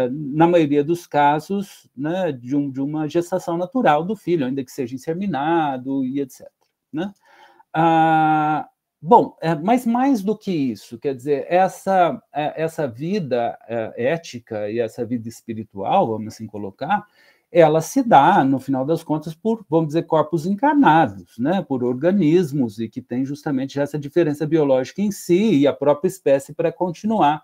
na maioria dos casos, né, de uma gestação natural do filho, ainda que seja inseminado e etc., né? Bom, mas mais do que isso, quer dizer, essa vida ética e essa vida espiritual, vamos assim colocar, ela se dá, no final das contas, por, vamos dizer, corpos encarnados, né, por organismos, e que tem justamente essa diferença biológica em si e a própria espécie para continuar.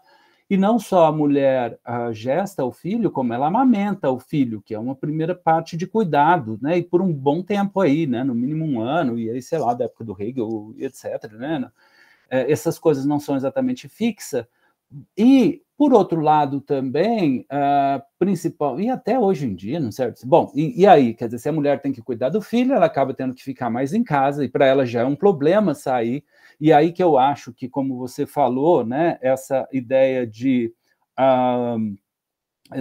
E não só a mulher gesta o filho, como ela amamenta o filho, que é uma primeira parte de cuidado, né, e por um bom tempo aí, né, no mínimo 1 ano, e aí, sei lá, da época do Hegel, etc., né, essas coisas não são exatamente fixas. E, por outro lado, também, principal, e até hoje em dia, não serve? Bom, e aí, quer dizer, se a mulher tem que cuidar do filho, ela acaba tendo que ficar mais em casa, e para ela já é um problema sair. E aí que eu acho que, como você falou, né, essa ideia de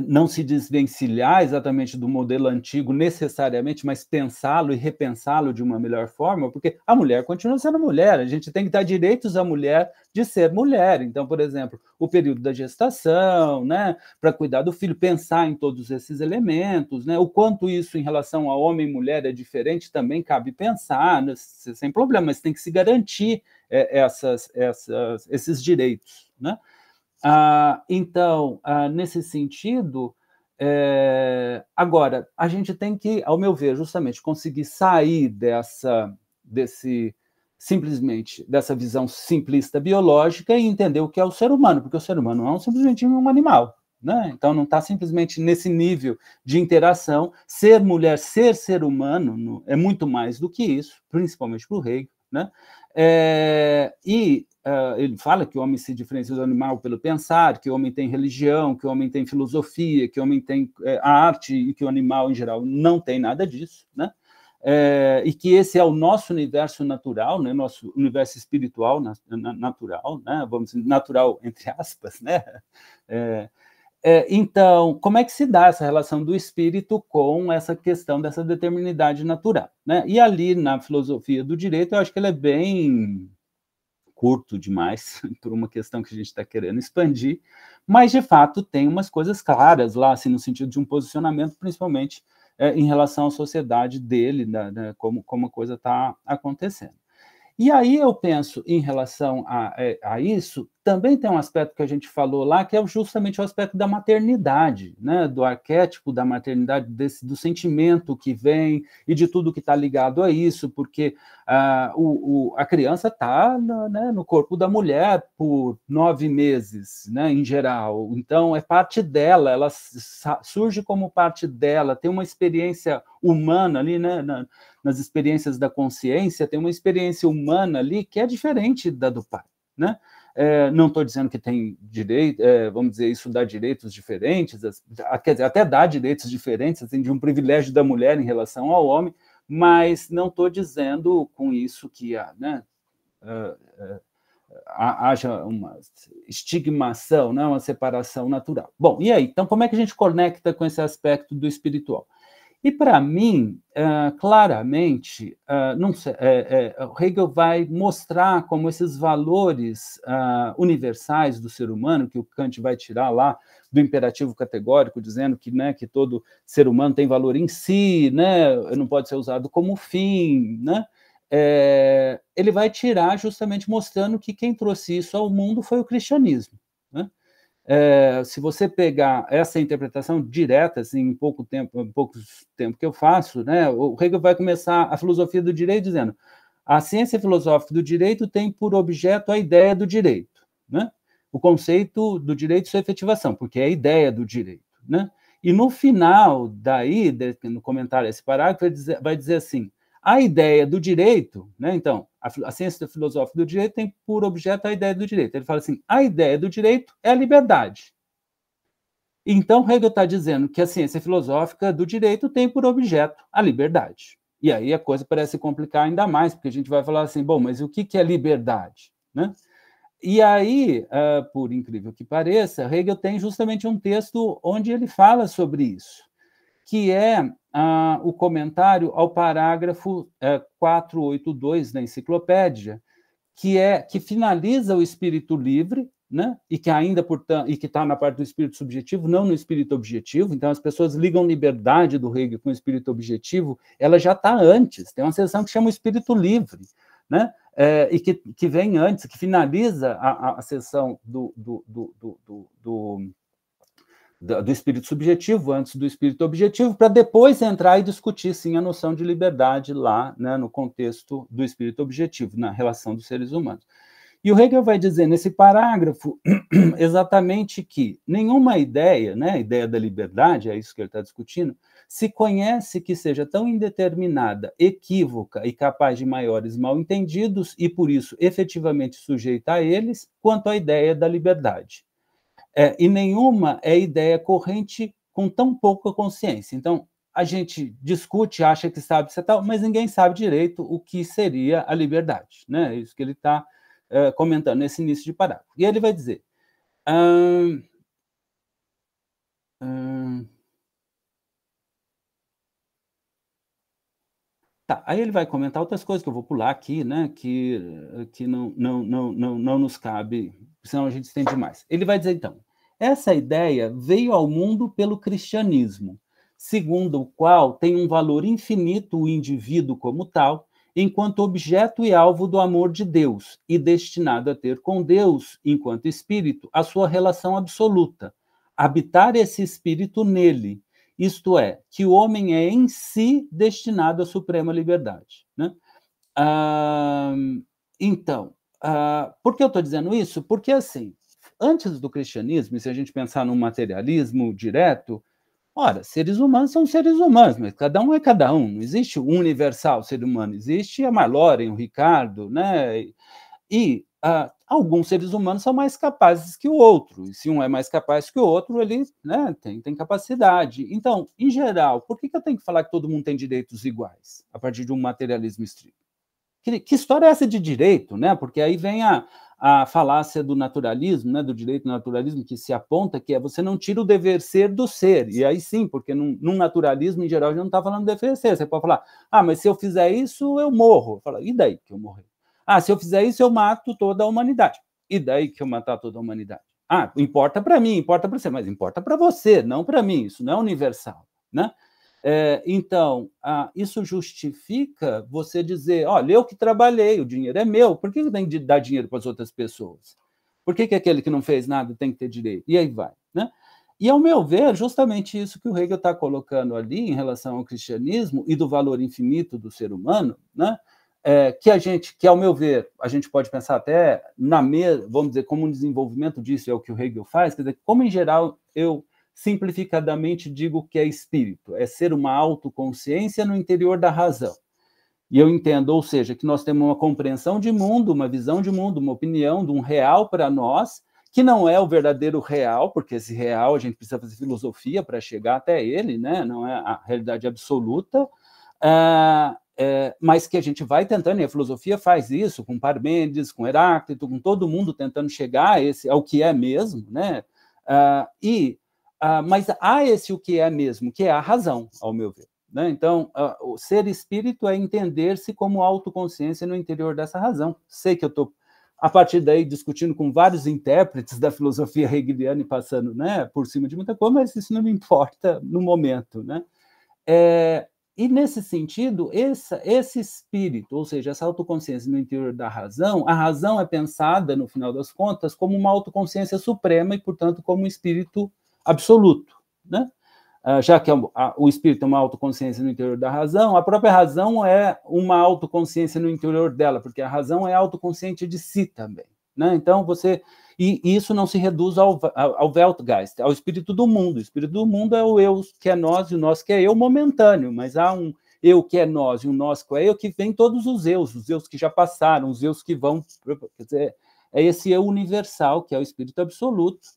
não se desvencilhar exatamente do modelo antigo necessariamente, mas pensá-lo e repensá-lo de uma melhor forma, porque a mulher continua sendo mulher, a gente tem que dar direitos à mulher de ser mulher. Então, por exemplo, o período da gestação, né, para cuidar do filho, pensar em todos esses elementos, né, o quanto isso em relação a homem e mulher é diferente, também cabe pensar, né, sem problema, mas tem que se garantir esses direitos, né? Então, nesse sentido, agora, a gente tem que, ao meu ver, justamente conseguir sair simplesmente dessa visão simplista biológica e entender o que é o ser humano, porque o ser humano não é simplesmente um animal, né? Então, não está simplesmente nesse nível de interação. Ser mulher, ser humano, é muito mais do que isso, principalmente para o Hegel, né? Ele fala que o homem se diferencia do animal pelo pensar, que o homem tem religião, que o homem tem filosofia, que o homem tem a arte e que o animal, em geral, não tem nada disso, né? E que esse é o nosso universo natural, né? Nosso universo espiritual natural, né? Vamos dizer, natural entre aspas, né? Então, como é que se dá essa relação do espírito com essa questão dessa determinidade natural, né? E ali, na filosofia do direito, eu acho que ele é bem curto demais, por uma questão que a gente está querendo expandir, mas, de fato, tem umas coisas claras lá, assim, no sentido de um posicionamento, principalmente em relação à sociedade dele, né, como a coisa está acontecendo. E aí eu penso, em relação a isso, também tem um aspecto que a gente falou lá, que é justamente o aspecto da maternidade, né? Do arquétipo da maternidade, do sentimento que vem e de tudo que está ligado a isso, porque a criança está no corpo da mulher por 9 meses, né, em geral. Então, é parte dela, ela surge como parte dela, tem uma experiência humana ali, né, nas experiências da consciência, tem uma experiência humana ali que é diferente da do pai, né? Não estou dizendo que tem direito, vamos dizer, isso dá direitos diferentes, quer dizer, até dá direitos diferentes, assim, de um privilégio da mulher em relação ao homem, mas não estou dizendo com isso que haja uma estigmação, né, uma separação natural. Bom, e aí? Então, como é que a gente conecta com esse aspecto do espiritual? E, para mim, claramente, Hegel vai mostrar como esses valores universais do ser humano, que o Kant vai tirar lá do imperativo categórico, dizendo que todo ser humano tem valor em si, né, não pode ser usado como fim, né, ele vai tirar justamente mostrando que quem trouxe isso ao mundo foi o cristianismo, né? Se você pegar essa interpretação direta, assim, em pouco tempo que eu faço, né, o Hegel vai começar a filosofia do direito dizendo: a ciência filosófica do direito tem por objeto a ideia do direito, né? o conceito do direito e sua efetivação, porque é a ideia do direito, né? E no final, daí, no comentário desse parágrafo, vai dizer assim, a ideia do direito, né? Então, a ciência filosófica do direito tem por objeto a ideia do direito. Ele fala assim, a ideia do direito é a liberdade. Então, Hegel está dizendo que a ciência filosófica do direito tem por objeto a liberdade. E aí a coisa parece complicar ainda mais, porque a gente vai falar assim, bom, mas o que é liberdade, né? E aí, por incrível que pareça, Hegel tem justamente um texto onde ele fala sobre isso, que é o comentário ao parágrafo 482 da enciclopédia, que finaliza o espírito livre, né? E que ainda, portanto, e que está na parte do espírito subjetivo, não no espírito objetivo. Então, as pessoas ligam liberdade do Hegel com o espírito objetivo, ela já está antes. Tem uma seção que chama o espírito livre, né? E que vem antes, que finaliza a seção do espírito subjetivo, antes do espírito objetivo, para depois entrar e discutir, sim, a noção de liberdade lá, né, no contexto do espírito objetivo, na relação dos seres humanos. E o Hegel vai dizer nesse parágrafo exatamente que nenhuma ideia, né, a ideia da liberdade, é isso que ele está discutindo, se conhece que seja tão indeterminada, equívoca e capaz de maiores mal-entendidos e, por isso, efetivamente sujeita a eles, quanto a ideia da liberdade. E nenhuma é ideia corrente com tão pouca consciência. Então, a gente discute, acha que sabe se tal, mas ninguém sabe direito o que seria a liberdade, né? É isso que ele está comentando nesse início de parágrafo. E ele vai dizer... Tá, aí ele vai comentar outras coisas que eu vou pular aqui, né, que não nos cabe, senão a gente estende mais. Ele vai dizer, então, essa ideia veio ao mundo pelo cristianismo, segundo o qual tem um valor infinito o indivíduo como tal, enquanto objeto e alvo do amor de Deus, e destinado a ter com Deus, enquanto espírito, a sua relação absoluta, habitar esse espírito nele, isto é, que o homem é em si destinado à suprema liberdade, né? Então, por que eu estou dizendo isso? Porque, assim, antes do cristianismo, e se a gente pensar no materialismo direto, ora, seres humanos são seres humanos, mas cada um é cada um, não existe um universal ser humano, existe a Marloren, o Ricardo, né? E alguns seres humanos são mais capazes que o outro, e se um é mais capaz que o outro, ele, né, tem capacidade. Então, em geral, por que eu tenho que falar que todo mundo tem direitos iguais, a partir de um materialismo estrito? Que história é essa de direito, né? Porque aí vem a falácia do naturalismo, né, do direito naturalismo, que se aponta que você não tira o dever ser do ser, e aí sim, porque num naturalismo, em geral, a gente não está falando do dever ser, você pode falar, mas se eu fizer isso, eu morro. Falo, e daí que eu morrer? Se eu fizer isso, eu mato toda a humanidade. E daí que eu matar toda a humanidade? Importa para mim, importa para você, mas importa para você, não para mim, isso não é universal, né? Então, isso justifica você dizer, olha, eu que trabalhei, o dinheiro é meu, por que eu tenho que dar dinheiro para as outras pessoas? Por que aquele que não fez nada tem que ter direito? E aí vai, né? E, ao meu ver, justamente isso que o Hegel está colocando ali em relação ao cristianismo e do valor infinito do ser humano, né? Que, ao meu ver, a gente pode pensar até vamos dizer, como um desenvolvimento disso, é o que o Hegel faz, quer dizer, como em geral eu simplificadamente digo que é espírito, é ser uma autoconsciência no interior da razão. E eu entendo, ou seja, que nós temos uma compreensão de mundo, uma visão de mundo, uma opinião de um real para nós, que não é o verdadeiro real, porque esse real a gente precisa fazer filosofia para chegar até ele, né? Não é a realidade absoluta, mas que a gente vai tentando, e a filosofia faz isso com Parmênides, com Heráclito, com todo mundo tentando chegar ao que é mesmo, né? Mas há esse o que é mesmo, que é a razão, ao meu ver, né? Então, o ser espírito é entender-se como autoconsciência no interior dessa razão. Sei que eu estou, a partir daí, discutindo com vários intérpretes da filosofia hegeliana e passando, né, por cima de muita coisa, mas isso não me importa no momento, né? E, nesse sentido, esse espírito, ou seja, essa autoconsciência no interior da razão, a razão é pensada, no final das contas, como uma autoconsciência suprema e, portanto, como um espírito absoluto, né? Já que o espírito é uma autoconsciência no interior da razão, a própria razão é uma autoconsciência no interior dela, porque a razão é autoconsciente de si também, né? Então, e isso não se reduz ao Weltgeist, ao espírito do mundo. O espírito do mundo é o eu que é nós e o nós que é eu momentâneo, mas há um eu que é nós e um nós que é eu que vem todos os eus que já passaram, os eus que vão... Quer dizer, é esse eu universal, que é o espírito absoluto,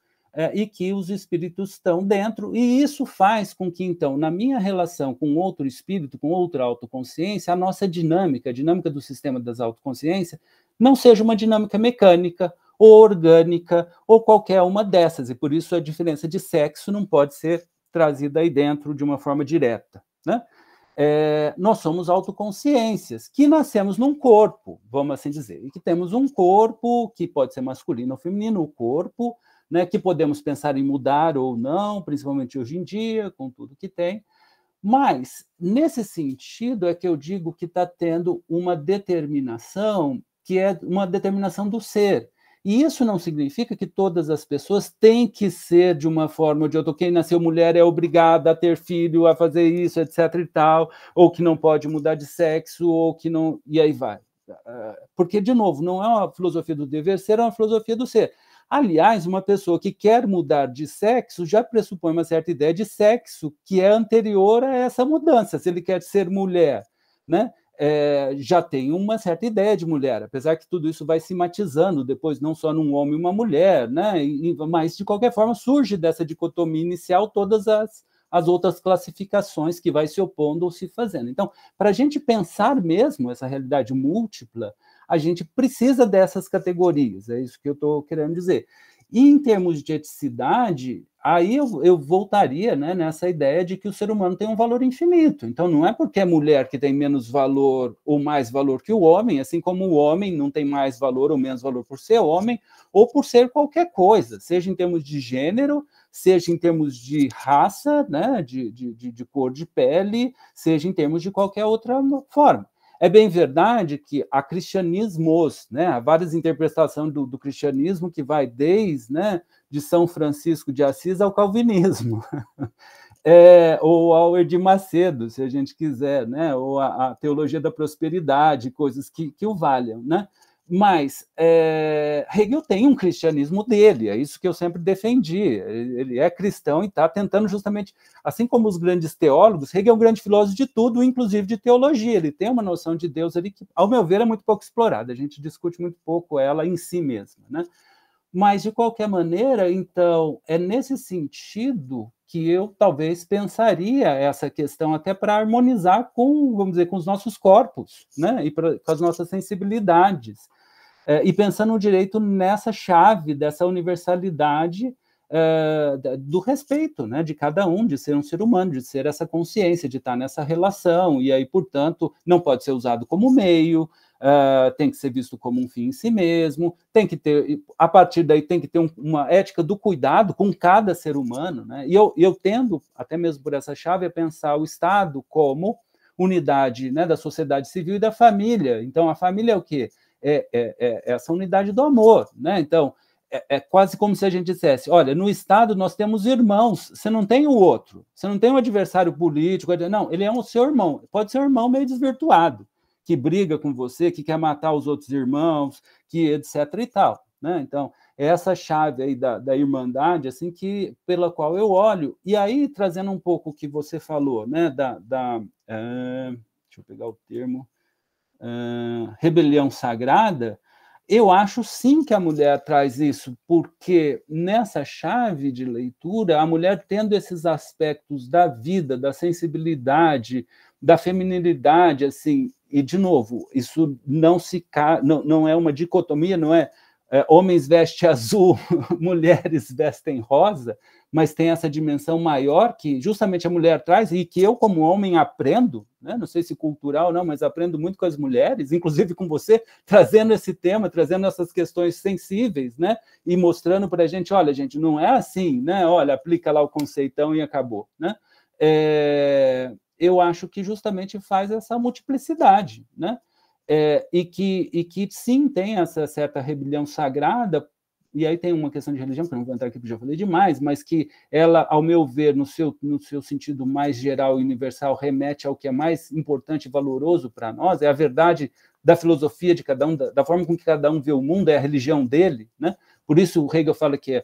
e que os espíritos estão dentro, e isso faz com que, então, na minha relação com outro espírito, com outra autoconsciência, a nossa dinâmica, a dinâmica do sistema das autoconsciências, não seja uma dinâmica mecânica, ou orgânica, ou qualquer uma dessas, e por isso a diferença de sexo não pode ser trazida aí dentro de uma forma direta, né? Nós somos autoconsciências, que nascemos num corpo, vamos assim dizer, e que temos um corpo que pode ser masculino ou feminino, o corpo, né, que podemos pensar em mudar ou não, principalmente hoje em dia, com tudo que tem, mas, nesse sentido, é que eu digo que está tendo uma determinação, que é uma determinação do ser. E isso não significa que todas as pessoas têm que ser de uma forma de outra. Quem nasceu mulher é obrigada a ter filho, a fazer isso, etc. e tal, ou que não pode mudar de sexo, ou que não... E aí vai. Porque, de novo, não é uma filosofia do dever ser, é uma filosofia do ser. Aliás, uma pessoa que quer mudar de sexo já pressupõe uma certa ideia de sexo que é anterior a essa mudança. Se ele quer ser mulher, né? Já tem uma certa ideia de mulher, apesar que tudo isso vai se matizando depois, não só num homem e uma mulher, né? Mas, de qualquer forma, surge dessa dicotomia inicial todas as outras classificações que vai se opondo ou se fazendo. Então, para a gente pensar mesmo essa realidade múltipla, a gente precisa dessas categorias, é isso que eu estou querendo dizer. E, em termos de eticidade, aí eu voltaria, né, nessa ideia de que o ser humano tem um valor infinito. Então, não é porque é mulher que tem menos valor ou mais valor que o homem, assim como o homem não tem mais valor ou menos valor por ser homem, ou por ser qualquer coisa, seja em termos de gênero, seja em termos de raça, né, de cor de pele, seja em termos de qualquer outra forma. É bem verdade que há cristianismos, né, há várias interpretações do cristianismo que vai desde, né, de São Francisco de Assis ao calvinismo, ou ao Edir Macedo, se a gente quiser, né, ou a teologia da prosperidade, coisas que o valham, né? Mas Hegel tem um cristianismo dele, é isso que eu sempre defendi. Ele é cristão e está tentando justamente, assim como os grandes teólogos, Hegel é um grande filósofo de tudo, inclusive de teologia. Ele tem uma noção de Deus ali que, ao meu ver, é muito pouco explorada. A gente discute muito pouco ela em si mesma, né? Mas, de qualquer maneira, então, é nesse sentido que eu talvez pensaria essa questão até para harmonizar com, vamos dizer, com os nossos corpos, né? E com as nossas sensibilidades. E pensando no direito nessa chave dessa universalidade do respeito, né, de cada um, de ser um ser humano, de ser essa consciência, de estar nessa relação, e aí, portanto, não pode ser usado como meio, tem que ser visto como um fim em si mesmo, tem que ter, a partir daí, tem que ter uma ética do cuidado com cada ser humano, né? E eu tendo, até mesmo por essa chave, a pensar o Estado como unidade, né, da sociedade civil e da família. Então, a família é o quê? Essa unidade do amor, né? Então, é quase como se a gente dissesse, olha, no Estado nós temos irmãos, você não tem o outro, você não tem um adversário político, não, ele é um seu irmão, pode ser um irmão meio desvirtuado, que briga com você, que quer matar os outros irmãos, que etc e tal, né? Então, é essa chave aí da irmandade, assim, pela qual eu olho, e aí, trazendo um pouco o que você falou, né, deixa eu pegar o termo, rebelião sagrada, eu acho sim que a mulher traz isso, porque nessa chave de leitura, a mulher tendo esses aspectos da vida, da sensibilidade, da feminilidade, assim, e de novo, isso não é uma dicotomia, não é homens vestem azul, mulheres vestem rosa, mas tem essa dimensão maior que justamente a mulher traz e que eu, como homem, aprendo, né? Não sei se cultural ou não, mas aprendo muito com as mulheres, inclusive com você, trazendo esse tema, trazendo essas questões sensíveis, né? E mostrando para a gente, olha, gente, não é assim, né? Olha, aplica lá o conceitão e acabou, né? Eu acho que justamente faz essa multiplicidade, né? E que sim tem essa certa rebelião sagrada e aí tem uma questão de religião, que eu não vou entrar aqui porque já falei demais, mas que ela, ao meu ver, no seu sentido mais geral e universal, remete ao que é mais importante e valoroso para nós, é a verdade da filosofia de cada um, da forma com que cada um vê o mundo, é a religião dele, né? Por isso o Hegel fala que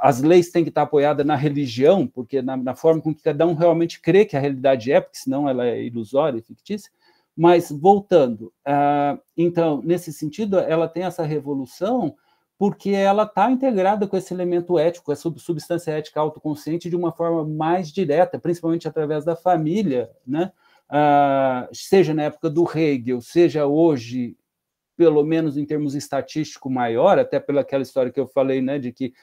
as leis têm que estar apoiadas na religião, porque na forma com que cada um realmente crê que a realidade é, porque senão ela é ilusória e fictícia. Mas, voltando, então, nesse sentido, ela tem essa revolução porque ela está integrada com esse elemento ético, com essa substância ética autoconsciente de uma forma mais direta, principalmente através da família, né? Seja na época do Hegel, seja hoje, pelo menos em termos estatísticos maior, até pelaquela história que eu falei, né, de que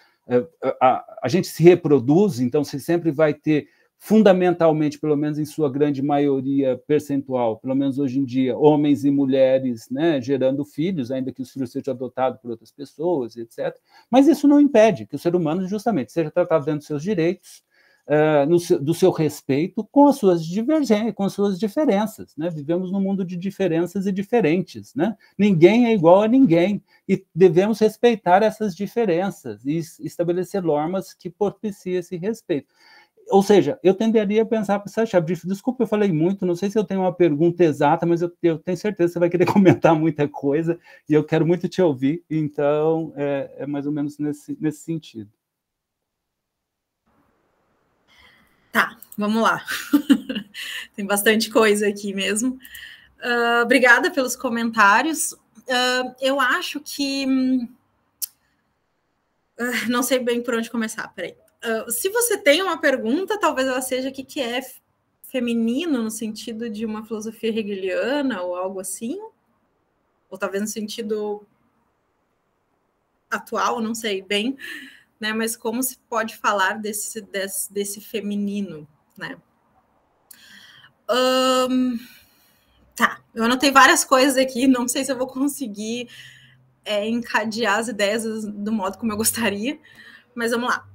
a gente se reproduz, então você sempre vai ter, fundamentalmente, pelo menos em sua grande maioria percentual, pelo menos hoje em dia, homens e mulheres, né, gerando filhos, ainda que os filhos sejam adotados por outras pessoas, etc. Mas isso não impede que o ser humano, justamente, seja tratado dentro dos seus direitos, do seu respeito, com as suas divergências, com as suas diferenças, né? Vivemos num mundo de diferenças e diferentes, né? Ninguém é igual a ninguém, e devemos respeitar essas diferenças e estabelecer normas que propiciem esse respeito. Ou seja, eu tenderia a pensar para essa chave. Desculpa, eu falei muito, não sei se eu tenho uma pergunta exata, mas eu tenho certeza que você vai querer comentar muita coisa, e eu quero muito te ouvir, então é mais ou menos nesse sentido. Tá, vamos lá. Tem bastante coisa aqui mesmo. Obrigada pelos comentários. Eu acho que... não sei bem por onde começar, peraí. Se você tem uma pergunta, talvez ela seja o que é feminino no sentido de uma filosofia hegeliana ou algo assim, ou talvez no sentido atual, não sei bem, né? Mas como se pode falar desse feminino, né? Tá, eu anotei várias coisas aqui, não sei se eu vou conseguir encadear as ideias do modo como eu gostaria, mas vamos lá.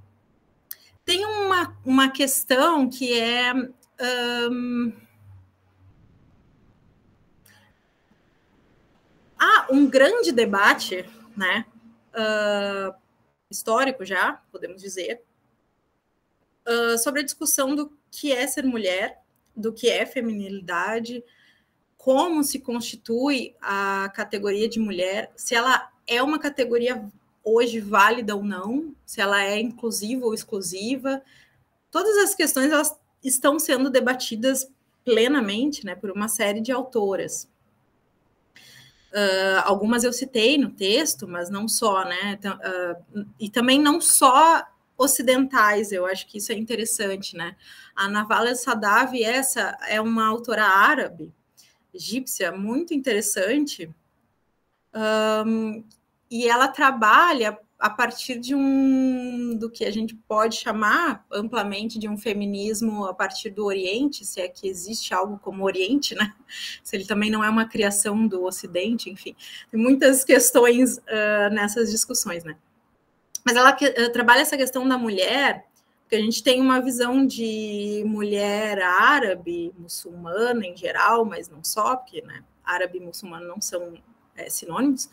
Tem uma questão que é... há um grande debate, né, histórico já, podemos dizer, sobre a discussão do que é ser mulher, do que é feminilidade, como se constitui a categoria de mulher, se ela é uma categoria hoje válida ou não, se ela é inclusiva ou exclusiva. Todas as questões elas estão sendo debatidas plenamente, né, por uma série de autoras. Algumas eu citei no texto, mas não só, né? E também não só ocidentais, eu acho que isso é interessante, né? A Navala El-Saadawi, essa é uma autora árabe, egípcia, muito interessante, e ela trabalha a partir do que a gente pode chamar amplamente de um feminismo a partir do Oriente, se é que existe algo como Oriente, né? Se ele também não é uma criação do Ocidente, enfim. Tem muitas questões nessas discussões, né? Mas ela trabalha essa questão da mulher, porque a gente tem uma visão de mulher árabe, muçulmana em geral, mas não só, porque, né, árabe e muçulmano não são sinônimos,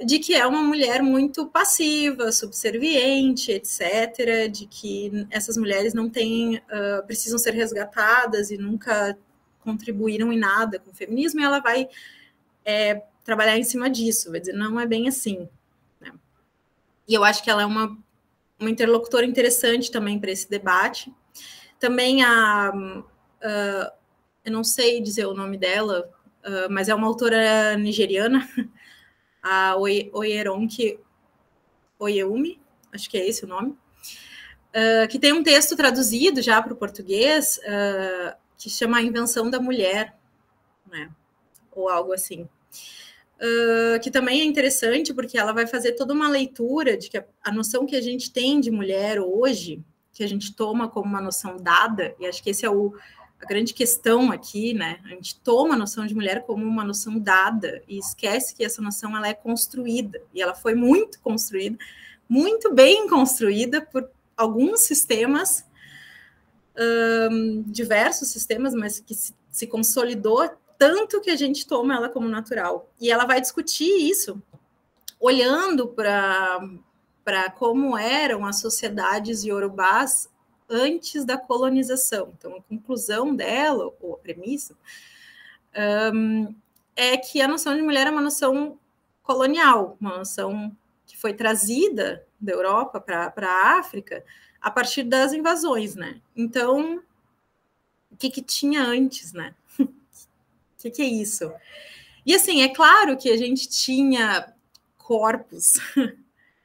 de que é uma mulher muito passiva, subserviente, etc., de que essas mulheres não têm, precisam ser resgatadas e nunca contribuíram em nada com o feminismo, e ela vai trabalhar em cima disso, vai dizer, não é bem assim, né? E eu acho que ela é uma interlocutora interessante também para esse debate. Também eu não sei dizer o nome dela, mas é uma autora nigeriana, a Oyeronke Oyewumi, acho que é esse o nome, que tem um texto traduzido já para o português, que chama A Invenção da Mulher, né? Ou algo assim. Que também é interessante, porque ela vai fazer toda uma leitura de que a noção que a gente tem de mulher hoje, que a gente toma como uma noção dada, e acho que esse é a grande questão aqui, né? A gente toma a noção de mulher como uma noção dada e esquece que essa noção ela é construída, e ela foi muito construída, muito bem construída por alguns sistemas, diversos sistemas, mas que se consolidou tanto que a gente toma ela como natural. E ela vai discutir isso olhando para como eram as sociedades iorubás antes da colonização. Então, a conclusão dela, ou a premissa, é que a noção de mulher é uma noção colonial, uma noção que foi trazida da Europa para a África a partir das invasões, né? Então, o que tinha antes, né? O que é isso? E, assim, é claro que a gente tinha corpos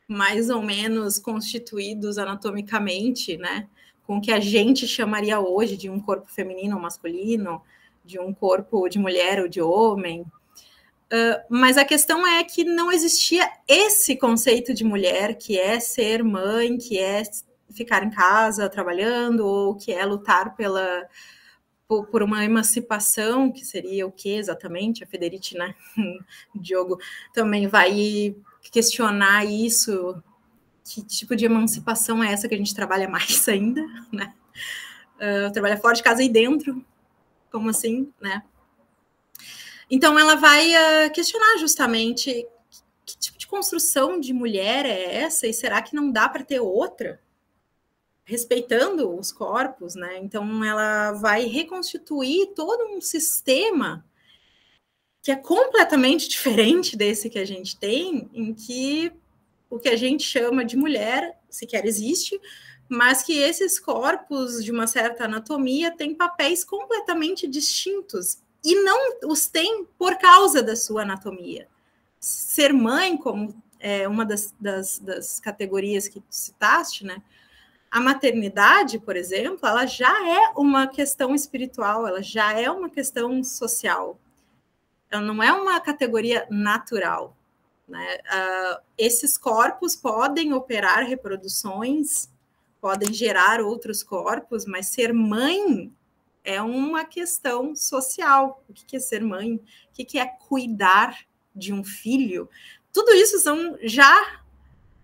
mais ou menos constituídos anatomicamente, né? Com o que a gente chamaria hoje de um corpo feminino ou masculino, de um corpo de mulher ou de homem. Mas a questão é que não existia esse conceito de mulher, que é ser mãe, que é ficar em casa trabalhando, ou que é lutar por uma emancipação, que seria o que exatamente? A Federici, né? O Diogo também vai questionar isso. Que tipo de emancipação é essa que a gente trabalha mais ainda, né? Trabalha fora de casa e dentro, como assim, né? Então, ela vai questionar justamente que tipo de construção de mulher é essa, e será que não dá para ter outra? Respeitando os corpos, né? Então, ela vai reconstituir todo um sistema que é completamente diferente desse que a gente tem, em que o que a gente chama de mulher sequer existe, mas que esses corpos de uma certa anatomia têm papéis completamente distintos e não os têm por causa da sua anatomia. Ser mãe, como é uma das categorias que tu citaste, né? A maternidade, por exemplo, ela já é uma questão espiritual, ela já é uma questão social. Ela não é uma categoria natural. Né? Esses corpos podem operar reproduções, podem gerar outros corpos, mas ser mãe é uma questão social. O que é ser mãe? O que é cuidar de um filho? Tudo isso são já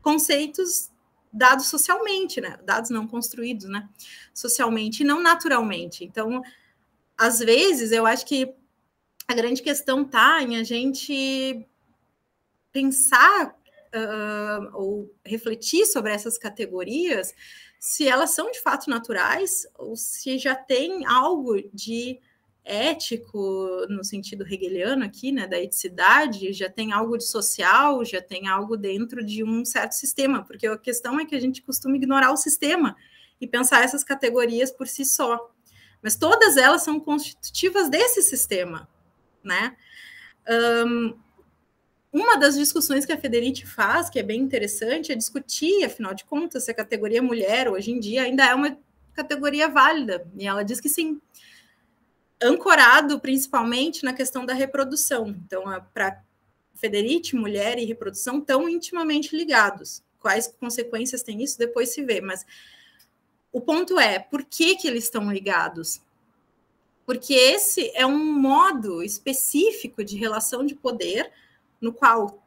conceitos dados socialmente, né? Dados não construídos, né? Socialmente e não naturalmente. Então, às vezes, eu acho que a grande questão está em a gente pensar ou refletir sobre essas categorias, se elas são de fato naturais ou se já tem algo de ético no sentido hegeliano aqui, né, da eticidade, já tem algo de social, já tem algo dentro de um certo sistema, porque a questão é que a gente costuma ignorar o sistema e pensar essas categorias por si só, mas todas elas são constitutivas desse sistema, né? Uma das discussões que a Federici faz, que é bem interessante, é discutir, afinal de contas, se a categoria mulher, hoje em dia, ainda é uma categoria válida. E ela diz que sim, ancorado principalmente na questão da reprodução. Então, para Federici, mulher e reprodução estão intimamente ligados. Quais consequências tem isso? Depois se vê. Mas o ponto é, por que eles estão ligados? Porque esse é um modo específico de relação de poder no qual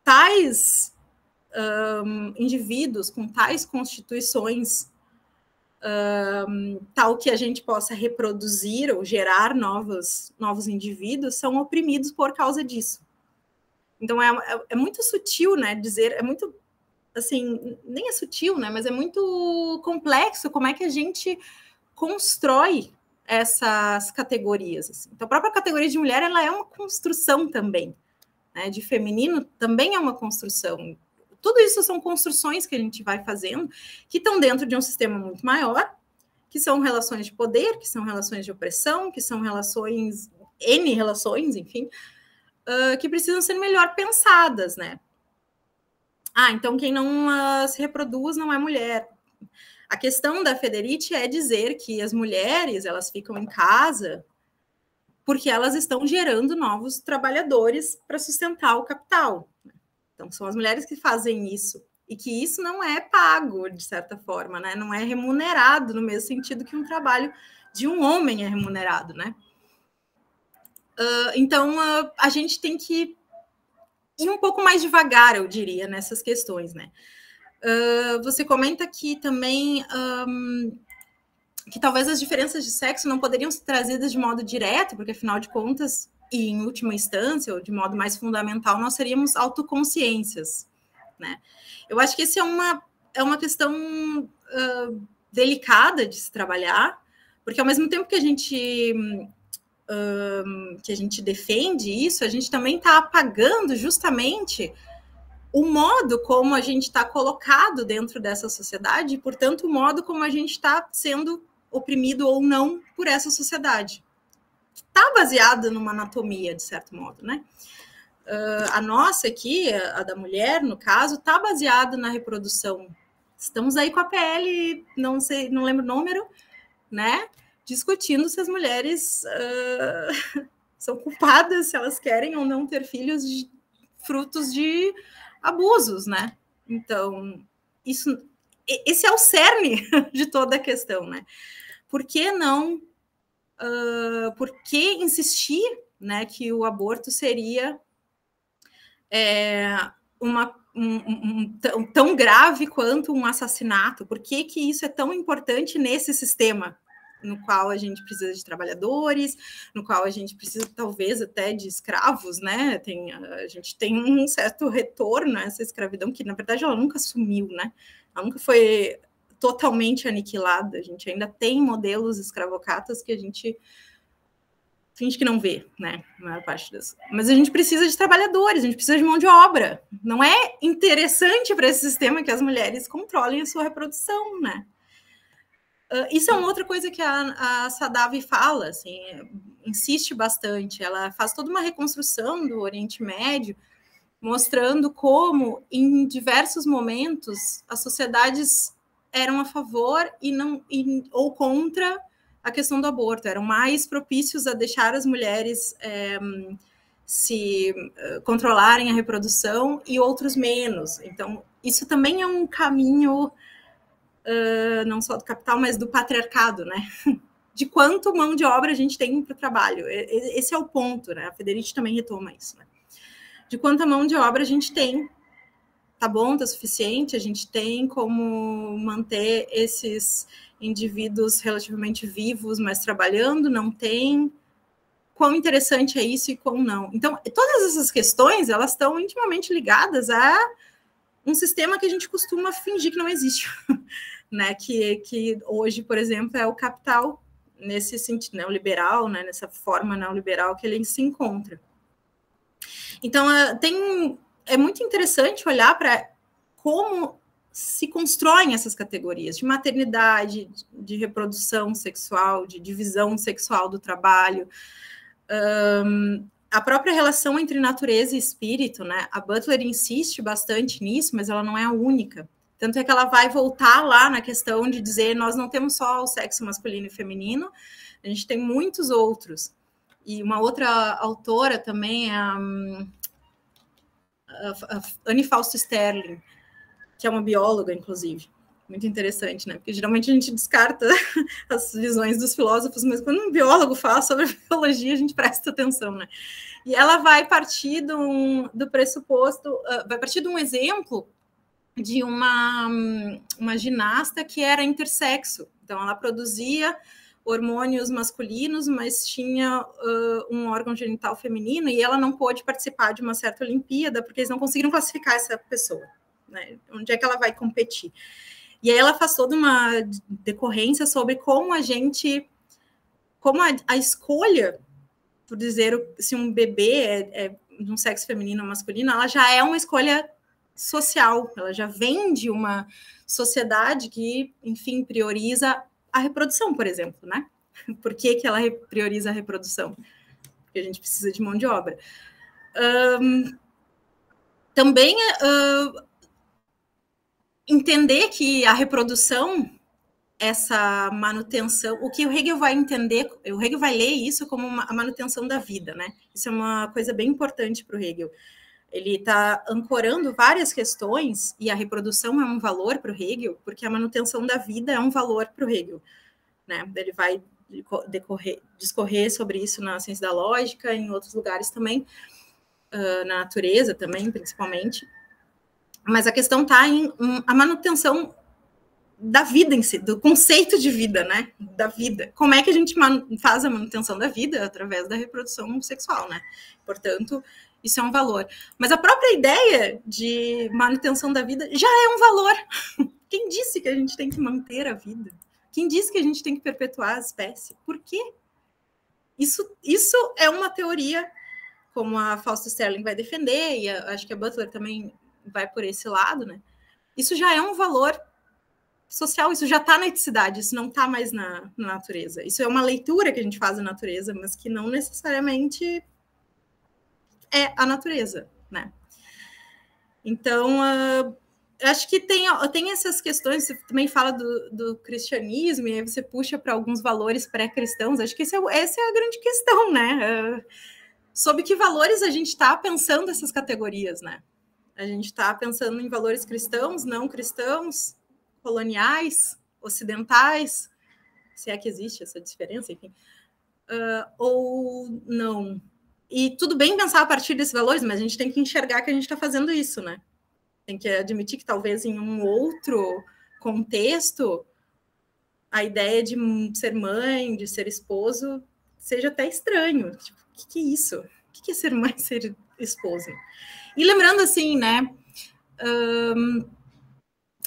tais indivíduos com tais constituições, tal que a gente possa reproduzir ou gerar novos indivíduos, são oprimidos por causa disso. Então, é muito sutil, né, dizer, é muito, assim, nem é sutil, né, mas é muito complexo como é que a gente constrói essas categorias. Assim. Então, a própria categoria de mulher, ela é uma construção também. Né, de feminino também é uma construção. Tudo isso são construções que a gente vai fazendo, que estão dentro de um sistema muito maior, que são relações de poder, que são relações de opressão, que são relações, N relações, enfim, que precisam ser melhor pensadas, né? Então quem não se reproduz não é mulher. A questão da Federici é dizer que as mulheres, elas ficam em casa porque elas estão gerando novos trabalhadores para sustentar o capital. Então, são as mulheres que fazem isso. E que isso não é pago, de certa forma, né? Não é remunerado no mesmo sentido que um trabalho de um homem é remunerado, né? Então, a gente tem que ir um pouco mais devagar, eu diria, nessas questões, né? Você comenta que também... que talvez as diferenças de sexo não poderiam ser trazidas de modo direto, porque, afinal de contas, e, em última instância, ou de modo mais fundamental, nós seríamos autoconsciências, né? Eu acho que essa é uma questão delicada de se trabalhar, porque ao mesmo tempo que a gente defende isso, a gente também está apagando justamente o modo como a gente está colocado dentro dessa sociedade, e, portanto, o modo como a gente está sendo oprimido ou não por essa sociedade. Está baseada numa anatomia, de certo modo, né? A nossa aqui, a da mulher, no caso, está baseada na reprodução. Estamos aí com a PL, não lembro o número, né? Discutindo se as mulheres são culpadas, se elas querem ou não ter filhos frutos de abusos, né? Então, esse é o cerne de toda a questão, né? Por que não... por que insistir, né, que o aborto seria tão grave quanto um assassinato? Por que isso é tão importante nesse sistema no qual a gente precisa de trabalhadores, no qual a gente precisa talvez até de escravos, né? A gente tem um certo retorno a essa escravidão, que na verdade ela nunca sumiu, né? Ela nunca foi totalmente aniquilada. A gente ainda tem modelos escravocatas que a gente finge que não vê, né? A maior parte das... Mas a gente precisa de trabalhadores, a gente precisa de mão de obra. Não é interessante para esse sistema que as mulheres controlem a sua reprodução, né? Isso é uma outra coisa que a Saadavi fala, assim, insiste bastante. Ela faz toda uma reconstrução do Oriente Médio, mostrando como, em diversos momentos, as sociedades eram a favor ou contra a questão do aborto, eram mais propícios a deixar as mulheres se controlarem a reprodução e outros menos. Então, isso também é um caminho não só do capital, mas do patriarcado, né? De quanto mão de obra a gente tem para o trabalho. Esse é o ponto, né? A Federici também retoma isso, né? De quanta mão de obra a gente tem. Tá bom, tá suficiente, a gente tem como manter esses indivíduos relativamente vivos, mas trabalhando, não tem. Quão interessante é isso e quão não. Então, todas essas questões, elas estão intimamente ligadas a um sistema que a gente costuma fingir que não existe, né? Que hoje, por exemplo, é o capital, nesse sentido neoliberal, né? Nessa forma neoliberal que ele se encontra. Então, é muito interessante olhar para como se constroem essas categorias de maternidade, de reprodução sexual, de divisão sexual do trabalho, a própria relação entre natureza e espírito, né? A Butler insiste bastante nisso, mas ela não é a única. Tanto é que ela vai voltar lá na questão de dizer nós não temos só o sexo masculino e feminino, a gente tem muitos outros. E uma outra autora também é a Anne Fausto Sterling, que é uma bióloga, inclusive. Muito interessante, né? Porque geralmente a gente descarta as visões dos filósofos, mas quando um biólogo fala sobre biologia, a gente presta atenção, né? E ela vai partir do pressuposto, vai partir de um exemplo de uma ginasta que era intersexo. Então, ela produzia hormônios masculinos, mas tinha um órgão genital feminino, e ela não pôde participar de uma certa Olimpíada, porque eles não conseguiram classificar essa pessoa, né? Onde é que ela vai competir? E aí ela faz toda uma decorrência sobre como a escolha, por dizer se um bebê é de um sexo feminino ou masculino, ela já é uma escolha social, ela já vem de uma sociedade que, enfim, prioriza a reprodução, por exemplo, né? Por que ela prioriza a reprodução? Porque a gente precisa de mão de obra. Também entender que a reprodução, essa manutenção, o que o Hegel vai entender, o Hegel vai ler isso como a manutenção da vida, né? Isso é uma coisa bem importante para o Hegel. Ele está ancorando várias questões, e a reprodução é um valor para o Hegel, porque a manutenção da vida é um valor para o Hegel, né? Ele vai discorrer sobre isso na ciência da lógica, em outros lugares também, na natureza também, principalmente. Mas a questão está em a manutenção da vida em si, do conceito de vida, né? Da vida. Como é que a gente faz a manutenção da vida? Através da reprodução sexual, né? Portanto, isso é um valor. Mas a própria ideia de manutenção da vida já é um valor. Quem disse que a gente tem que manter a vida? Quem disse que a gente tem que perpetuar a espécie? Por quê? Isso é uma teoria, como a Fausto Sterling vai defender, e acho que a Butler também vai por esse lado, né? Isso já é um valor social, isso já está na eticidade, isso não está mais na natureza. Isso é uma leitura que a gente faz da natureza, mas que não necessariamente é a natureza, né? Então, acho que tem essas questões, você também fala do cristianismo, e aí você puxa para alguns valores pré-cristãos, acho que essa é a grande questão, né? Sobre que valores a gente está pensando essas categorias, né? A gente está pensando em valores cristãos, não cristãos, coloniais, ocidentais, se é que existe essa diferença, enfim, ou não. E tudo bem pensar a partir desses valores, mas a gente tem que enxergar que a gente está fazendo isso, né? Tem que admitir que talvez em um outro contexto a ideia de ser mãe, de ser esposo, seja até estranho. Tipo, o que é isso? O que é ser mãe, ser esposa? E lembrando assim, né?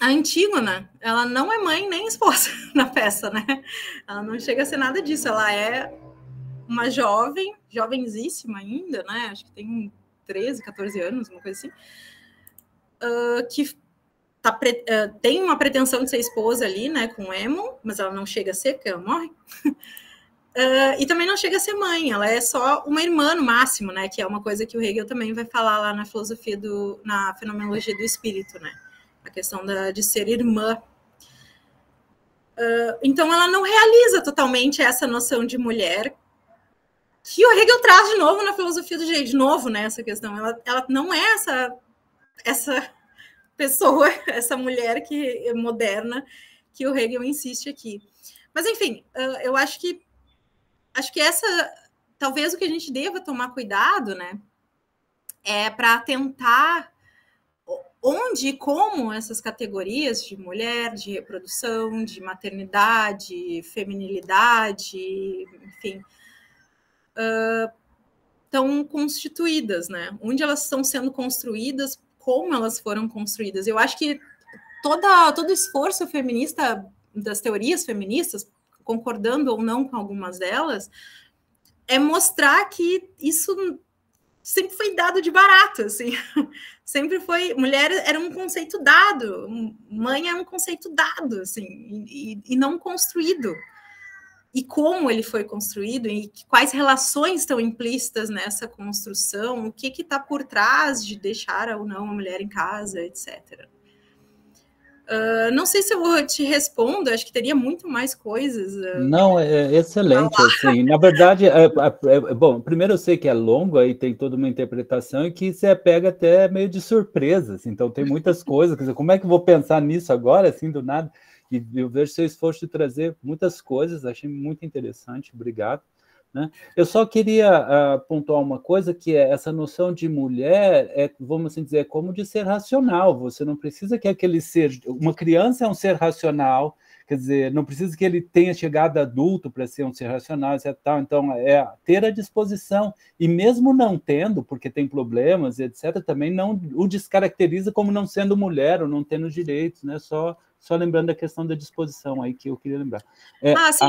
A Antígona, ela não é mãe nem esposa na peça, né? Ela não chega a ser nada disso. Ela é uma jovenzíssima ainda, né? Acho que tem 13, 14 anos, uma coisa assim. Que tem uma pretensão de ser esposa ali, né? Com Aemon, mas ela não chega a ser, porque ela morre. E também não chega a ser mãe. Ela é só uma irmã no máximo, né? Que é uma coisa que o Hegel também vai falar lá na filosofia na fenomenologia do espírito, né? A questão de ser irmã. Então, ela não realiza totalmente essa noção de mulher que o Hegel traz de novo na filosofia do direito. De novo, né, essa questão. Ela não é essa pessoa, essa mulher que é moderna que o Hegel insiste aqui. Mas, enfim, eu acho que talvez o que a gente deva tomar cuidado, né, é para tentar onde e como essas categorias de mulher, de reprodução, de maternidade, feminilidade, enfim, estão constituídas, né? Onde elas estão sendo construídas, como elas foram construídas. Eu acho que todo esforço feminista, das teorias feministas, concordando ou não com algumas delas, é mostrar que isso sempre foi dado de barato, assim. Sempre foi... Mulher era um conceito dado, mãe é um conceito dado, assim, e não construído. E como ele foi construído, e quais relações estão implícitas nessa construção, o que está por trás de deixar ou não a mulher em casa, etc. Não sei se eu te respondo, acho que teria muito mais coisas. Não, é excelente, assim, na verdade, bom, primeiro eu sei que é longo, aí tem toda uma interpretação e que você pega até meio de surpresa, assim, então tem muitas coisas, quer dizer, como é que eu vou pensar nisso agora, assim, do nada, e eu vejo seu esforço de trazer muitas coisas, achei muito interessante, obrigado. Né? Eu só queria pontuar uma coisa, que é essa noção de mulher, vamos assim dizer, como de ser racional. Você não precisa que aquele ser... Uma criança é um ser racional, quer dizer, não precisa que ele tenha chegado adulto para ser um ser racional, etc. Então, é ter a disposição, e mesmo não tendo, porque tem problemas, etc., também não o descaracteriza como não sendo mulher ou não tendo direitos, né? Só lembrando da questão da disposição aí que eu queria lembrar. Sim,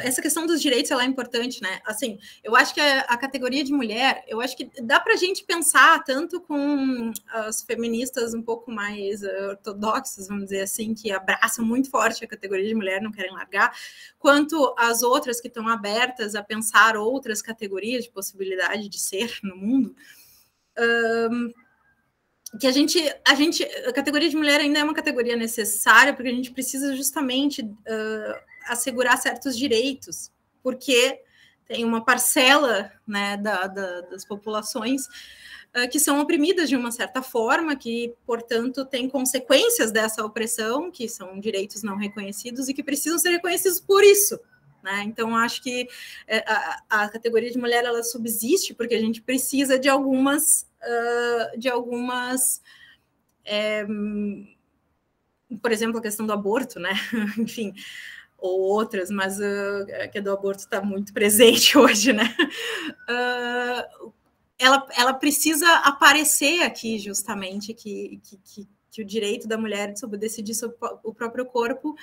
essa questão dos direitos, ela é importante, né? Assim, eu acho que a categoria de mulher, eu acho que dá para a gente pensar tanto com as feministas um pouco mais ortodoxas, vamos dizer assim, que abraçam muito forte a categoria de mulher, não querem largar, quanto as outras que estão abertas a pensar outras categorias de possibilidade de ser no mundo. Que a categoria de mulher ainda é uma categoria necessária, porque a gente precisa justamente assegurar certos direitos, porque tem uma parcela, né, das populações que são oprimidas de uma certa forma, que, portanto, tem consequências dessa opressão, que são direitos não reconhecidos e que precisam ser reconhecidos por isso. Né? Então, acho que a categoria de mulher ela subsiste porque a gente precisa de algumas por exemplo, a questão do aborto, né? Enfim, ou outras, mas que a do aborto está muito presente hoje, né? Ela precisa aparecer aqui, justamente, que o direito da mulher sobre decidir sobre o próprio corpo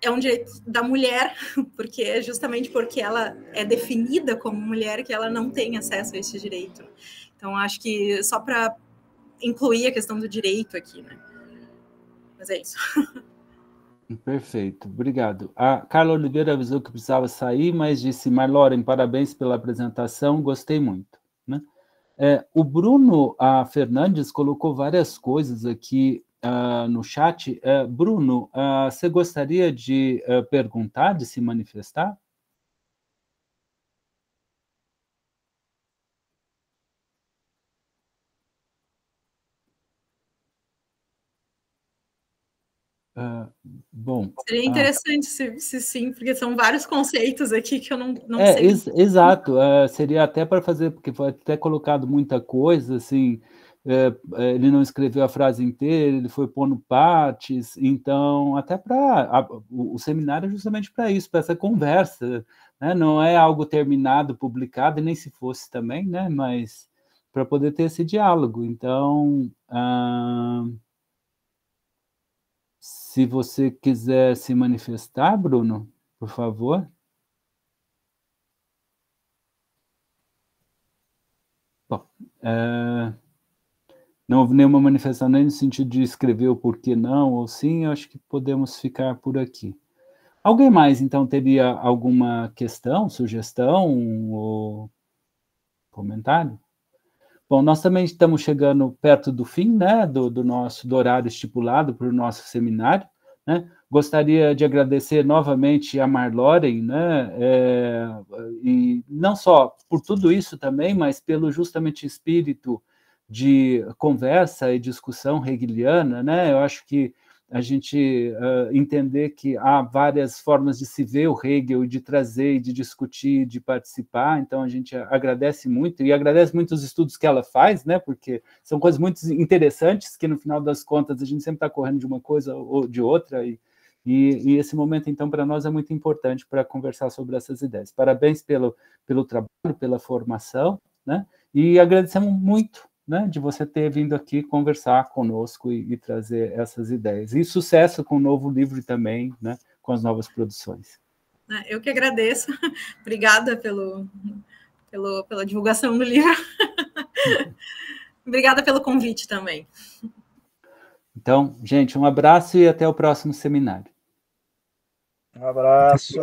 é um direito da mulher, porque é justamente porque ela é definida como mulher que ela não tem acesso a esse direito. Então, acho que só para incluir a questão do direito aqui, né? Mas é isso. Perfeito, obrigado. A Carla Oliveira avisou que precisava sair, mas disse: Marloren, parabéns pela apresentação, gostei muito. Né? O Bruno Fernandes colocou várias coisas aqui no chat. Bruno, você gostaria de perguntar, de se manifestar? Bom, seria interessante se sim, porque são vários conceitos aqui que eu não sei. Exato, seria até para fazer, porque foi até colocado muita coisa, assim, ele não escreveu a frase inteira, ele foi pondo partes, então, até para... O seminário é justamente para isso, para essa conversa, né? Não é algo terminado, publicado, e nem se fosse também, né? Mas para poder ter esse diálogo. Então, se você quiser se manifestar, Bruno, por favor. Bom, não houve nenhuma manifestação nem no sentido de escrever o porquê não ou sim, eu acho que podemos ficar por aqui. Alguém mais, então, teria alguma questão, sugestão ou comentário? Bom, nós também estamos chegando perto do fim, né, do horário estipulado para o nosso seminário, né? Gostaria de agradecer novamente a Marloren, né, e não só por tudo isso também, mas pelo justamente espírito de conversa e discussão hegeliana, né? Eu acho que a gente entender que há várias formas de se ver o Hegel e de trazer, e de discutir, de participar, então a gente agradece muito, e agradece muito os estudos que ela faz, né, porque são coisas muito interessantes, que no final das contas a gente sempre está correndo de uma coisa ou de outra, e esse momento, então, para nós é muito importante para conversar sobre essas ideias. Parabéns pelo trabalho, pela formação, né, e agradecemos muito, né, de você ter vindo aqui conversar conosco e trazer essas ideias. E sucesso com o novo livro também, né, com as novas produções. Eu que agradeço. Obrigada pela divulgação do livro. Obrigada pelo convite também. Então, gente, um abraço e até o próximo seminário. Um abraço.